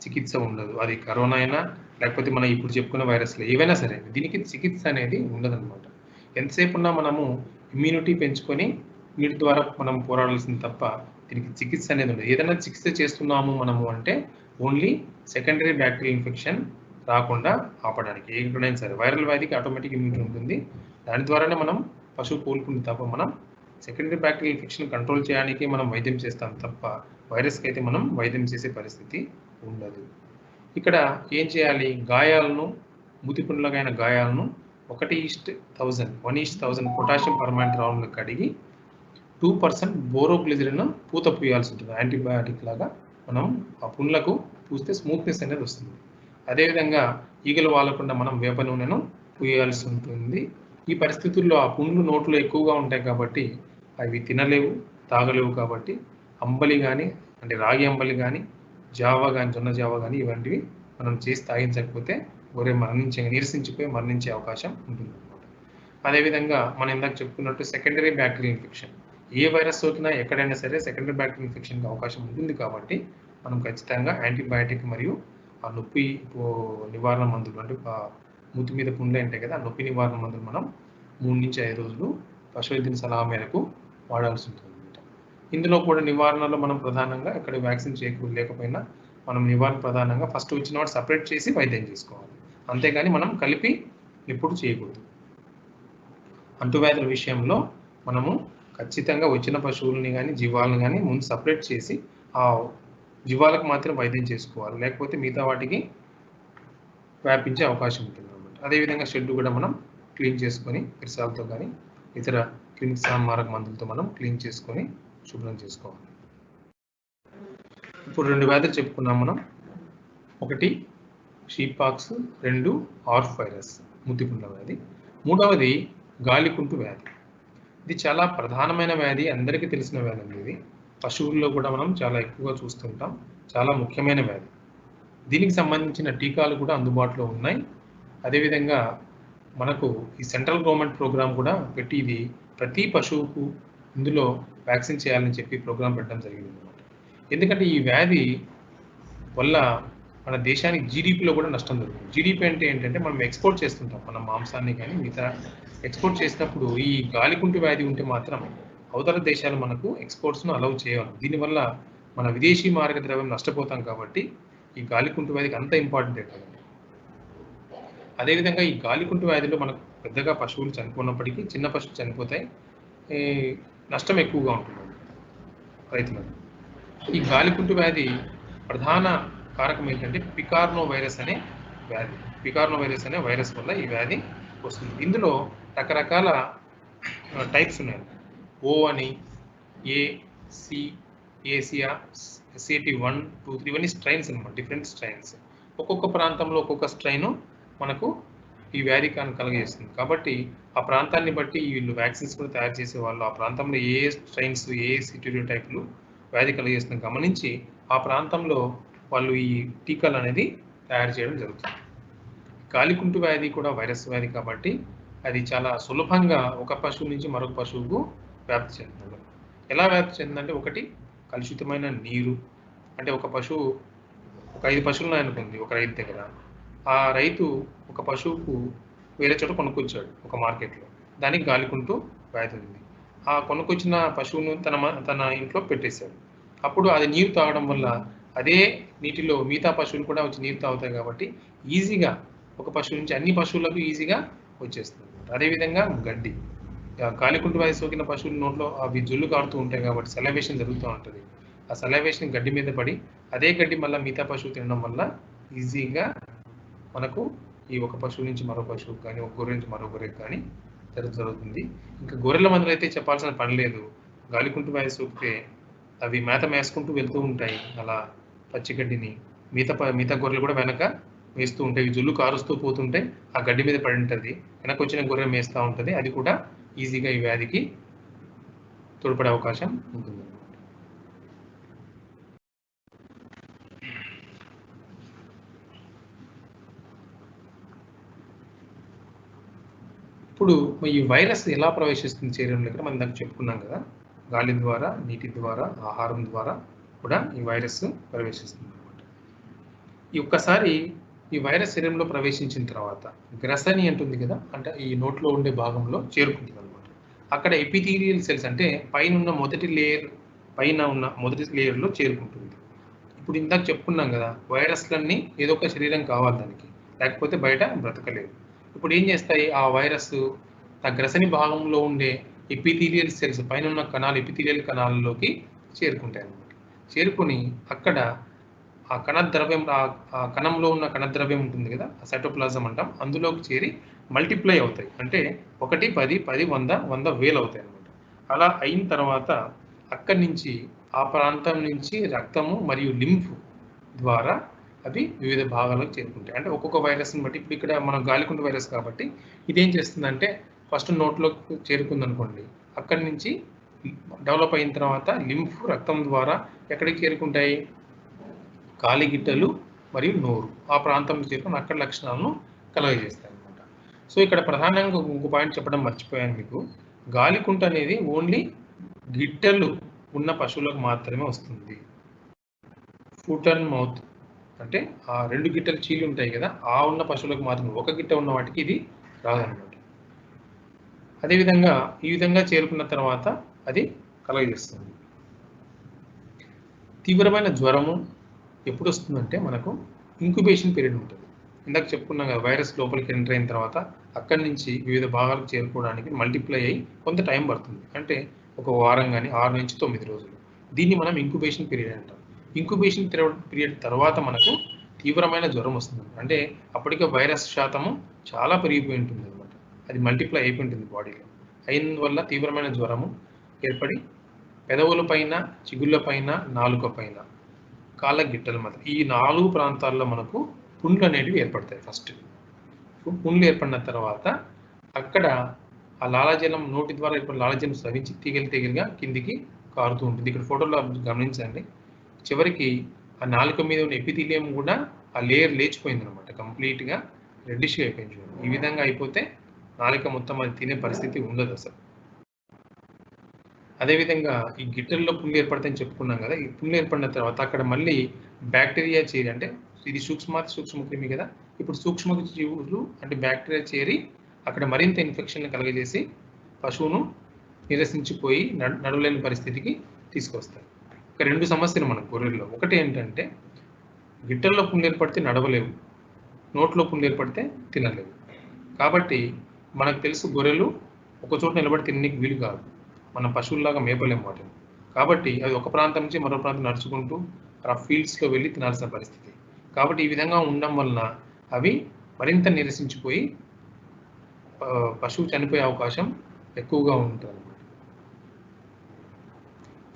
చికిత్స ఉండదు. అది కరోనా అయినా లేకపోతే మనం ఇప్పుడు చెప్పుకున్న వైరస్లు ఏవైనా సరే దీనికి చికిత్స అనేది ఉండదన్నమాట. ఎంతసేపు ఉన్నా మనము ఇమ్యూనిటీ పెంచుకొని వీటి ద్వారా మనం పోరాడాల్సింది తప్ప దీనికి చికిత్స అనేది ఉండదు. ఏదైనా చికిత్స చేస్తున్నాము మనము అంటే ఓన్లీ సెకండరీ బ్యాక్టీరియల్ ఇన్ఫెక్షన్ రాకుండా ఆపడానికి. ఎక్కడైనా సరే వైరల్ వ్యాధికి ఆటోమేటిక్ ఇమ్యూనిటీ ఉంటుంది, దాని ద్వారానే మనం పశువు కోలుకుంటుంది తప్ప మనం సెకండరీ బ్యాక్టీరియల్ ఇన్ఫెక్షన్ కంట్రోల్ చేయడానికి మనం వైద్యం చేస్తాం తప్ప వైరస్కి అయితే మనం వైద్యం చేసే పరిస్థితి ఉండదు. ఇక్కడ ఏం చేయాలి, గాయాలను మూతిపుండ్లకైన గాయాలను 1:1000 పొటాషియం పర్మాంగనేట్ ద్రావణంలో కడిగి 2% బోరోగ్లిజరిన్ పూత పూయాల్సి ఉంటుంది. యాంటీబయాటిక్ లాగా మనం ఆ పుండ్లకు పూస్తే స్మూత్నెస్ అనేది వస్తుంది. అదేవిధంగా ఈగలు వాలకుండా మనం వేప నూనెను పూయాల్సి ఉంటుంది. ఈ పరిస్థితుల్లో ఆ పుండ్లు నోట్లో ఎక్కువగా ఉంటాయి కాబట్టి అవి తినలేవు, తాగలేవు. కాబట్టి అంబలి కానీ, అంటే రాగి అంబలి కానీ, జావా కానీ, జొన్న జావా కానీ ఇవంటివి మనం చేసి తాగించకపోతే గొర్రె నీరసించిపోయి మరణించే అవకాశం ఉంటుందన్నమాట. అదేవిధంగా మనం ఇందాక చెప్పుకున్నట్టు సెకండరీ బ్యాక్టీరియల్ ఇన్ఫెక్షన్. ఏ వైరస్ సోకినా ఎక్కడైనా సరే సెకండరీ బ్యాక్టీరియల్ ఇన్ఫెక్షన్‌కి అవకాశం ఉంటుంది కాబట్టి, మనం ఖచ్చితంగా యాంటీబయాటిక్ మరియు ఆ నొప్పి నివారణ మందులు అంటే మూతి మీద పుండ్లు ఉంటాయి కదా! ఆ నొప్పి నివారణ మందులు మనం 3-5 రోజులు పశువైద్యుని సలహా మేరకు వాడాల్సి ఉంటుందన్నమాట. ఇందులో కూడా నివారణలో మనం ప్రధానంగా ఇక్కడ వ్యాక్సిన్ లేకపోయినా మనం నివారణ ప్రధానంగా ఫస్ట్ వచ్చిన వాడు సెపరేట్ చేసి వైద్యం చేసుకోవాలి. అంతేగాని మనం కలిపి ఎప్పుడు చేయకూడదు. అంటువ్యాధుల విషయంలో మనము ఖచ్చితంగా వచ్చిన పశువులని గానీ, జీవాలను గానీ ముందు సెపరేట్ చేసి ఆ జీవాలకు మాత్రం వైద్యం చేసుకోవాలి. లేకపోతే మిగతా వాటికి వ్యాపించే అవకాశం ఉంటుందన్నమాట. అదేవిధంగా షెడ్ కూడా మనం క్లీన్ చేసుకొని పిరసాలతో కానీ ఇతర క్రిమిసంహారక మందులతో మనం క్లీన్ చేసుకొని శుభ్రం చేసుకోవాలి. ఇప్పుడు 2 వ్యాధులు చెప్పుకున్నాం మనం. ఒకటి షీప్ పాక్స్, 2 ఆర్ఫ్ వైరస్ మూతిపుండ్ల వ్యాధి. మూడవది గాలికుంటు వ్యాధి. ఇది చాలా ప్రధానమైన వ్యాధి, అందరికీ తెలిసిన వ్యాధి అండి ఇది. పశువుల్లో కూడా మనం చాలా ఎక్కువగా చూస్తుంటాం. చాలా ముఖ్యమైన వ్యాధి. దీనికి సంబంధించిన టీకాలు కూడా అందుబాటులో ఉన్నాయి. అదేవిధంగా మనకు ఈ సెంట్రల్ గవర్నమెంట్ ప్రోగ్రామ్ కూడా పెట్టి ఇది ప్రతి పశువుకు ఇందులో వ్యాక్సిన్ చేయాలని చెప్పి ప్రోగ్రామ్ పెట్టడం జరిగిందన్నమాట. ఎందుకంటే ఈ వ్యాధి వల్ల మన దేశానికి జీడీపీలో కూడా నష్టం జరుగుతుంది. జీడీపీ అంటే ఏంటంటే మనం ఎక్స్పోర్ట్ చేస్తుంటాం. మన మాంసాన్ని కానీ మిగతా ఎక్స్పోర్ట్ చేసినప్పుడు ఈ గాలికుంటు వ్యాధి ఉంటే మాత్రం అవతల దేశాలు మనకు ఎక్స్పోర్ట్స్‌ను అలౌ చేయవు. దీనివల్ల మన విదేశీ మారక ద్రవ్యం నష్టపోతాం కాబట్టి ఈ గాలికుంటు వ్యాధికి అంత ఇంపార్టెంట్ ఏంటంటే అదేవిధంగా ఈ గాలికుంటు వ్యాధిలో మనకు పెద్దగా పశువులు చనిపోయినప్పటికీ చిన్న పశువులు చనిపోతాయి. నష్టం ఎక్కువగా ఉంటుంది రైతులకు. ఈ గాలికుంటు వ్యాధి ప్రధాన కారకం ఏంటంటే పికార్నో వైరస్ అనే వ్యాధి. పికార్నో వైరస్ అనే వైరస్ వల్ల ఈ వ్యాధి వస్తుంది. ఇందులో రకరకాల టైప్స్ ఉన్నాయి. ఓ అని, ఏ, సి, ఏసియా, ఎస్ఏటి 1, 2, 3 ఇవన్నీ స్ట్రైన్స్ అనమాట. Different strains. ఒక్కొక్క ప్రాంతంలో ఒక్కొక్క స్ట్రైను మనకు ఈ వ్యాధి కలగజేస్తుంది. కాబట్టి ఆ ప్రాంతాన్ని బట్టి వీళ్ళు వ్యాక్సిన్స్ కూడా తయారు చేసేవాళ్ళు. ఆ ప్రాంతంలో ఏ స్ట్రైన్స్, ఏ సిటీరియో టైపులు వ్యాధి కలగజేస్తుంది గమనించి ఆ ప్రాంతంలో వాళ్ళు ఈ టీకాలు అనేది తయారు చేయడం జరుగుతుంది. గాలికుంటు వ్యాధి కూడా వైరస్ వ్యాధి కాబట్టి అది చాలా సులభంగా ఒక పశువు నుంచి మరొక పశువుకు వ్యాప్తి చెందుతుంది. ఎలా వ్యాప్తి చెందుతుందంటే ఒకటి కలుషితమైన నీరు. అంటే ఒక పశువు ఒక 5 పశువులు అనుకుంది ఒక రైతు దగ్గర. ఆ రైతు ఒక పశువుకు వేరే చోట కొనుక్కొచ్చాడు ఒక మార్కెట్‌లో. దానికి గాలికుంటు వ్యాధి ఉంది. ఆ కొనుక్కొచ్చిన పశువును తన ఇంట్లో పెట్టేశాడు. అప్పుడు అది నీరు తాగడం వల్ల అదే నీటిలో మిగతా పశువులు కూడా వచ్చి నీరు తాగుతాయి కాబట్టి ఈజీగా ఒక పశువు నుంచి అన్ని పశువులకు ఈజీగా వచ్చేస్తుంది. అదేవిధంగా గడ్డి. గాలికుంటు వ్యాధి సోకిన పశువుల నోట్లో అవి జొల్లు కారుతూ ఉంటాయి కాబట్టి సలైవేషన్ జరుగుతూ ఉంటుంది. ఆ సలైవేషన్ గడ్డి మీద పడి అదే గడ్డి మళ్ళీ మిగతా పశువు తినడం వల్ల ఈజీగా మనకు ఈ ఒక పశువు నుంచి మరో పశువుకు కానీ, ఒక గొర్రె నుంచి మరో గొర్రెకి కానీ జరుగుతుంది. ఇంకా గొర్రెల మందులు అయితే చెప్పాల్సిన పని లేదు. గాలికుంటు వ్యాధి సోకితే అవి మేత మేసుకుంటూ వెళ్తూ ఉంటాయి. అలా పచ్చిగడ్డిని మిగతా గొర్రెలు కూడా వెనక వేస్తూ ఉంటాయి. జుల్లు కారుస్తూ పోతుంటే ఆ గడ్డి మీద పడి ఉంటుంది. వెనకొచ్చిన గొర్రె మేస్తూ ఉంటుంది. అది కూడా ఈజీగా ఈ వ్యాధికి తోడ్పడే అవకాశం ఉంటుంది. ఇప్పుడు ఈ వైరస్ ఎలా ప్రవేశిస్తుంది శరీరంలోకి మనం ఇందాక చెప్పుకున్నాం కదా. గాలి ద్వారా, నీటి ద్వారా, ఆహారం ద్వారా కూడా ఈ వైరస్ ప్రవేశిస్తుంది అన్నమాట. ఈ ఒక్కసారి ఈ వైరస్ శరీరంలో ప్రవేశించిన తర్వాత గ్రసని అంటుంది కదా, అంటే ఈ నోట్లో ఉండే భాగంలో చేరుకుంటుంది అనమాట. అక్కడ ఎపిథీలియల్ సెల్స్ అంటే పైన ఉన్న మొదటి లేయర్లో చేరుకుంటుంది. ఇప్పుడు ఇందాక చెప్పుకున్నాం కదా, వైరస్లన్నీ ఏదో ఒక శరీరం కావాలి దానికి, లేకపోతే బయట బ్రతకలేదు. ఇప్పుడు ఏం చేస్తాయి ఆ వైరస్ ఆ గ్రసని భాగంలో ఉండే ఎపిథీలియల్ సెల్స్ పైన ఉన్న కణాలు ఎపిథీలియల్ కణాలలోకి చేరుకుంటాయి అన్నమాట. చేరుకొని అక్కడ ఆ కణద్రవ్యం ఆ కణంలో ఉన్న కణద్రవ్యం ఉంటుంది కదా, ఆ సైటోప్లాజం అంటాం, అందులోకి చేరి మల్టిప్లై అవుతాయి. అంటే 1, 10, 10, 100, 100, 1000 అవుతాయి అన్నమాట. అలా అయిన తర్వాత అక్కడి నుంచి ఆ ప్రాంతం నుంచి రక్తము మరియు లింఫ్ ద్వారా అవి వివిధ భాగాలకు చేరుకుంటాయి. అంటే ఒక్కొక్క వైరస్ని బట్టి ఇప్పుడు ఇక్కడ మనం గాలికుంటు వైరస్ కాబట్టి ఇదేం చేస్తుందంటే ఫస్ట్ నోట్లోకి చేరుకుందనుకోండి, అక్కడి నుంచి డెవలప్ అయిన తర్వాత లింఫ్ రక్తం ద్వారా ఎక్కడికి చేరుకుంటాయి, కాలిగిట్టలు మరియు నోరు ఆ ప్రాంతంలో చేరుకొని అక్కడ లక్షణాలను కలుగజేస్తాయి అన్నమాట. సో ఇక్కడ ప్రధానంగా ఇంకో పాయింట్ చెప్పడం మర్చిపోయాను మీకు. గాలికుంట అనేది ఓన్లీ గిట్టలు ఉన్న పశువులకు మాత్రమే వస్తుంది. ఫుట్ అండ్ మౌత్ అంటే ఆ 2 గిట్టలు చీలి ఉంటాయి కదా, ఆ ఉన్న పశువులకు మాత్రమే, ఒక గిట్ట ఉన్న వాటికి ఇది రాదనమాట. అదేవిధంగా ఈ విధంగా చేరుకున్న తర్వాత అది కలుగజేస్తుంది. తీవ్రమైన జ్వరము ఎప్పుడు వస్తుందంటే మనకు ఇంక్యుబేషన్ పీరియడ్ ఉంటుంది. ఇందాక చెప్పుకున్నాం కదా, వైరస్ లోపలికి ఎంటర్ అయిన తర్వాత అక్కడి నుంచి వివిధ భాగాలకు చేరుకోవడానికి మల్టిప్లై అయ్యి కొంత టైం పడుతుంది. అంటే ఒక వారం కానీ 6 నుంచి 9 రోజులు. దీన్ని మనం ఇంక్యుబేషన్ పీరియడ్ అంటాం. ఇంక్యుబేషన్ పీరియడ్ తర్వాత మనకు తీవ్రమైన జ్వరం వస్తుంది. అంటే అప్పటికే వైరస్ శాతము చాలా పెరిగిపోయి ఉంటుంది అనమాట. అది మల్టిప్లై అయిపోయి ఉంటుంది బాడీలో. అయినందువల్ల తీవ్రమైన జ్వరము ఏర్పడి పెదవుల పైన, చిగుళ్ళ పైన, నాలుక పైన, కాళ్ళ గిట్టల మధ్య ఈ 4 ప్రాంతాల్లో మనకు పుండ్లు అనేటివి ఏర్పడతాయి. ఫస్ట్ పుండ్లు ఏర్పడిన తర్వాత అక్కడ ఆ లాలాజలం నోటి ద్వారా ఏర్పడిన లాలాజలం స్రవించి తీగలుగా కిందికి కారుతూ ఉంటుంది. ఇక్కడ ఫోటోలో గమనించండి. చివరికి ఆ నాలుక మీద ఉన్న ఎపిథీలియం కూడా ఆ లేయర్ లేచిపోయింది అనమాట. కంప్లీట్గా రెడ్డిష్గా అయిపోయింది. ఈ విధంగా అయిపోతే నాలుక మొత్తం అది తినే పరిస్థితి ఉండదు అసలు. అదేవిధంగా ఈ గిట్టెల్లో పుండ్లు ఏర్పడతాయని చెప్పుకున్నాం కదా. ఈ పుండ్లు ఏర్పడిన తర్వాత అక్కడ మళ్ళీ బ్యాక్టీరియా చేరి, అంటే ఇది సూక్ష్మక్రిమి కదా, ఇప్పుడు సూక్ష్మజీవులు అంటే బ్యాక్టీరియా చేరి అక్కడ మరింత ఇన్ఫెక్షన్ కలుగజేసి పశువును నిరసించిపోయి నడవలేని పరిస్థితికి తీసుకొస్తాయి. ఇక 2 సమస్యలు మనకు గొర్రెల్లో. ఒకటి ఏంటంటే గిట్టెల్లో పుండ్లు ఏర్పడితే నడవలేవు, నోట్లో పుండ్లు ఏర్పడితే తినలేవు. కాబట్టి మనకు తెలుసు గొర్రెలు ఒక చోట నిలబడి తినడానికి వీలు కాదు. మన పశువుల్లాగా మేపలేము వాటిని. కాబట్టి అది ఒక ప్రాంతం నుంచి మరో ప్రాంతం నడుచుకుంటూ ఆ ఫీల్డ్స్లో వెళ్ళి తినాల్సిన పరిస్థితి. కాబట్టి ఈ విధంగా ఉండడం వలన అవి మరింత నిరసించిపోయి పశువు చనిపోయే అవకాశం ఎక్కువగా ఉంటుంది.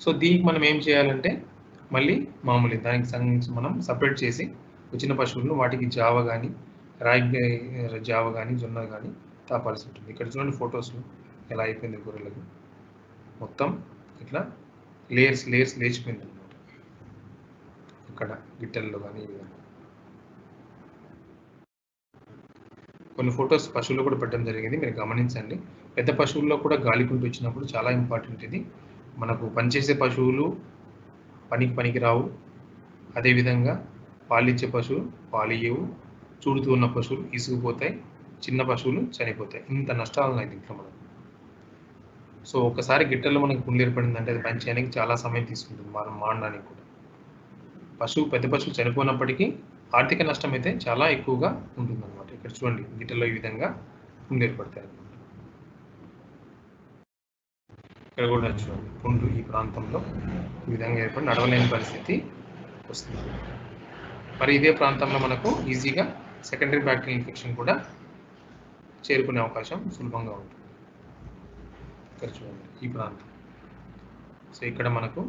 సో దీనికి మనం ఏం చేయాలంటే మళ్ళీ మామూలు దానికి సంబంధించి మనం సపరేట్ చేసి వచ్చిన పశువులను వాటికి జావ కానీ, రాగి జావ కానీ, జొన్న కానీ తాపాల్సి ఉంటుంది. ఇక్కడ చూడండి ఫొటోస్లో ఎలా అయిపోయింది గొర్రెలకు. మొత్తం ఇట్లా లేయర్స్ లేచిపోయింది అనమాట. ఇక్కడ గిట్టెల్లో కానీ ఈ విధంగా కొన్ని ఫొటోస్ పశువుల్లో కూడా పెట్టడం జరిగింది, మీరు గమనించండి. పెద్ద పశువుల్లో కూడా గాలికుంటు వచ్చినప్పుడు చాలా ఇంపార్టెంట్ ఇది. మనకు పనిచేసే పశువులు పనికి రావు. అదేవిధంగా పాలిచ్చే పశువులు పాలియ్యవు, చూడుతూ ఉన్న పశువులు ఇసుకుపోతాయి, చిన్న పశువులు చనిపోతాయి. ఇంత నష్టాలు ఉన్నాయి దీంట్లో మనకు. సో ఒకసారి గిట్టెల్లో మనకు పుండ్లు ఏర్పడిందంటే అది పని చేయడానికి చాలా సమయం తీసుకుంటుంది, మనం మానడానికి కూడా. పెద్ద పశువు చనిపోయినప్పటికీ ఆర్థిక నష్టం అయితే చాలా ఎక్కువగా ఉంటుందన్నమాట. ఇక్కడ చూడండి గిట్టెల్లో ఈ విధంగా పుండ్లు ఏర్పడతాయి అన్నమాట. ఇక్కడ కూడా చూడండి పుండ్లు ఈ ప్రాంతంలో ఈ విధంగా ఏర్పడి నడవలేని పరిస్థితి వస్తుంది. మరి ఇదే ప్రాంతంలో మనకు ఈజీగా సెకండరీ బ్యాక్టీరియల్ ఇన్ఫెక్షన్ కూడా చేరుకునే అవకాశం సులభంగా ఉంటుంది. ఇక్కడ చూడండి ఈ ప్రాంతం. సో ఇక్కడ మనకు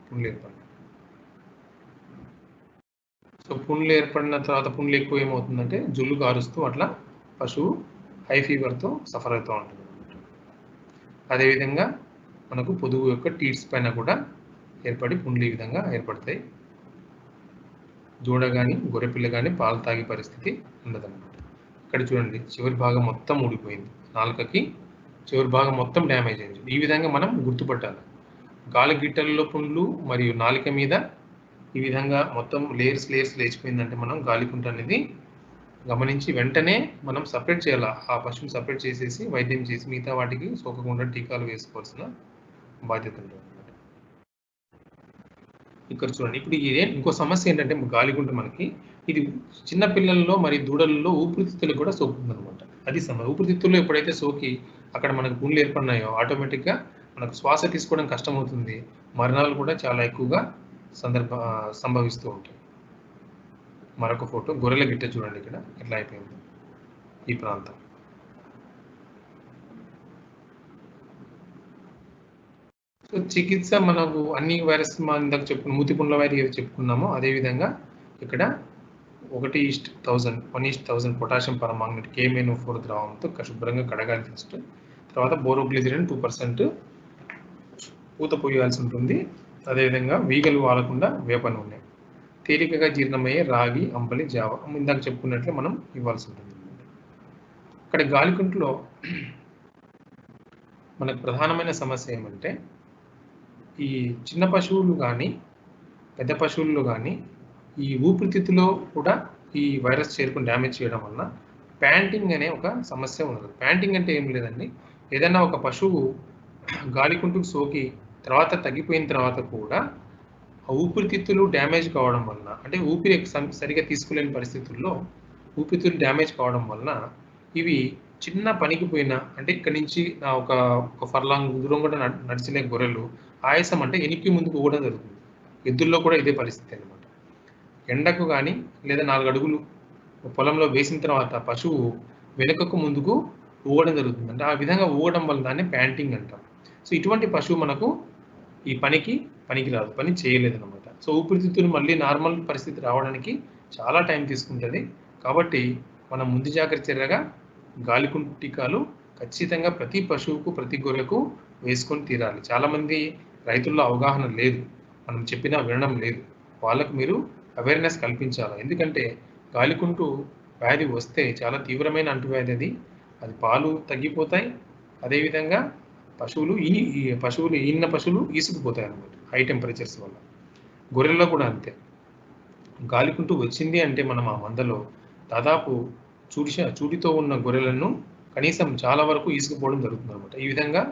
పుండ్లు ఏర్పడినాయి. సో పుండ్లు ఏర్పడిన తర్వాత పుండ్లు ఎక్కువ ఏమవుతుందంటే జుల్లు కారుస్తూ అట్లా పశువు హై ఫీవర్తో సఫర్ అవుతూ ఉంటుంది. అదేవిధంగా మనకు పొదుగు యొక్క టీట్స్ పైన కూడా ఏర్పడి పుండ్లు ఈ విధంగా ఏర్పడతాయి. దూడ కానీ గొర్రెపిల్ల కానీ పాలు తాగే పరిస్థితి ఉండదన్నమాట. ఇక్కడ చూడండి చివరి భాగం మొత్తం ఊడిపోయింది, నాలుకకి చివరి భాగం మొత్తం డ్యామేజ్ అయింది. ఈ విధంగా మనం గుర్తుపట్టాలి. గాలి గిట్టెలలో పుండ్లు మరియు నాలుక మీద ఈ విధంగా మొత్తం లేయర్స్ లేచిపోయిందంటే మనం గాలికుంట అనేది గమనించి వెంటనే మనం సపరేట్ చేయాలి. ఆ పశువుని సపరేట్ చేసేసి వైద్యం చేసి మిగతా వాటికి సోకకుండా టీకాలు వేసుకోవాల్సిన బాధ్యత ఉంటుంది. ఇక్కడ చూడండి ఇప్పుడు ఇంకో సమస్య ఏంటంటే గాలికుంట మనకి ఇది చిన్న పిల్లల్లో మరియు దూడలలో ఊపిరితిత్తులకు కూడా సోకుతుంది అనమాట. అది ఊపిరితిత్తుల్లో ఎప్పుడైతే సోకి అక్కడ మనకు పుండ్లు ఏర్పడినాయో ఆటోమేటిక్గా మనకు శ్వాస తీసుకోవడం కష్టమవుతుంది. మరణాలు కూడా చాలా ఎక్కువగా సంభవిస్తూ ఉంటాయి. మరొక ఫోటో గొర్రెల గిట్ట చూడండి ఇక్కడ ఎట్లా అయిపోయింది ఈ ప్రాంతం. సో చికిత్స మనకు అన్ని వైరస్ ఇందాక చెప్పుకున్న మూతిపుండ్ల వైరస్ ఏది చెప్పుకున్నామో అదేవిధంగా ఇక్కడ 1:1000 పొటాషియం పరమాంగనేట్ KMnO4 ద్రావంతో శుభ్రంగా కడగాలి ఫస్ట్. తర్వాత బోరోగ్లిజరిన్ 2% పూత పోయాల్సి ఉంటుంది. అదేవిధంగా వీగలు వాడకుండా వేప నూనె తేలికగా జీర్ణమయ్యే రాగి, అంబలి, జావ ఇందాక చెప్పుకున్నట్లే మనం ఇవ్వాల్సి ఉంటుంది. ఇక్కడ గాలికుంటులో మనకు ప్రధానమైన సమస్య ఏమంటే ఈ చిన్న పశువులు కానీ పెద్ద పశువుల్లో కానీ ఈ ఊపిరితిత్తులో కూడా ఈ వైరస్ చేరుకుని డ్యామేజ్ చేయడం వలన ప్యాంటింగ్ అనే ఒక సమస్య ఉన్నది. ప్యాంటింగ్ అంటే ఏం లేదండి, ఏదైనా ఒక పశువు గాలికుంటుకు సోకి తర్వాత తగ్గిపోయిన తర్వాత కూడా ఆ ఊపిరితిత్తులు డ్యామేజ్ కావడం వలన, అంటే ఊపిరి సరిగా తీసుకోలేని పరిస్థితుల్లో ఊపిరితిత్తులు డ్యామేజ్ కావడం వలన ఇవి చిన్న పనికి పోయినా, అంటే ఇక్కడి నుంచి ఒక ఫర్లాంగ్ దూరం కూడా నడిచలే గొర్రెలు ఆయాసం అంటే ఎనికి ముందుకు కూడా జరుగుతుంది. ఎద్దుల్లో కూడా ఇదే పరిస్థితి అనమాట. ఎండకు కానీ లేదా 4 అడుగులు పొలంలో వేసిన తర్వాత పశువు వెనుకకు ముందుకు ఊగడం జరుగుతుంది. అంటే ఆ విధంగా ఊగడం వల్ల దాన్ని ప్యాంటింగ్ అంటాం. సో ఇటువంటి పశువు మనకు ఈ పనికిరాదు, పని చేయలేదన్నమాట. సో ఊపిరితిత్తులు మళ్ళీ నార్మల్ పరిస్థితి రావడానికి చాలా టైం తీసుకుంటుంది. కాబట్టి మనం ముందు జాగ్రత్త చర్యగా గాలికుంటు టీకాలు ఖచ్చితంగా ప్రతి పశువుకు, ప్రతి గొర్రెకు వేసుకొని తీరాలి. చాలామంది రైతుల్లో అవగాహన లేదు, మనం చెప్పినా వినడం లేదు. వాళ్ళకు మీరు అవేర్నెస్ కల్పించాలి. ఎందుకంటే గాలికుంటు వ్యాధి వస్తే చాలా తీవ్రమైన అంటువ్యాధి అది. అది పాలు తగ్గిపోతాయి. అదేవిధంగా పశువులు ఈనిన పశువులు ఈసుకుపోతాయి అన్నమాట హై టెంపరేచర్స్ వల్ల. గొర్రెల్లో కూడా అంతే. గాలికుంటు వచ్చింది అంటే మనం ఆ మందలో దాదాపు చూడితో ఉన్న గొర్రెలను కనీసం చాలా వరకు ఈసుకుపోవడం జరుగుతుంది అనమాట. ఈ విధంగా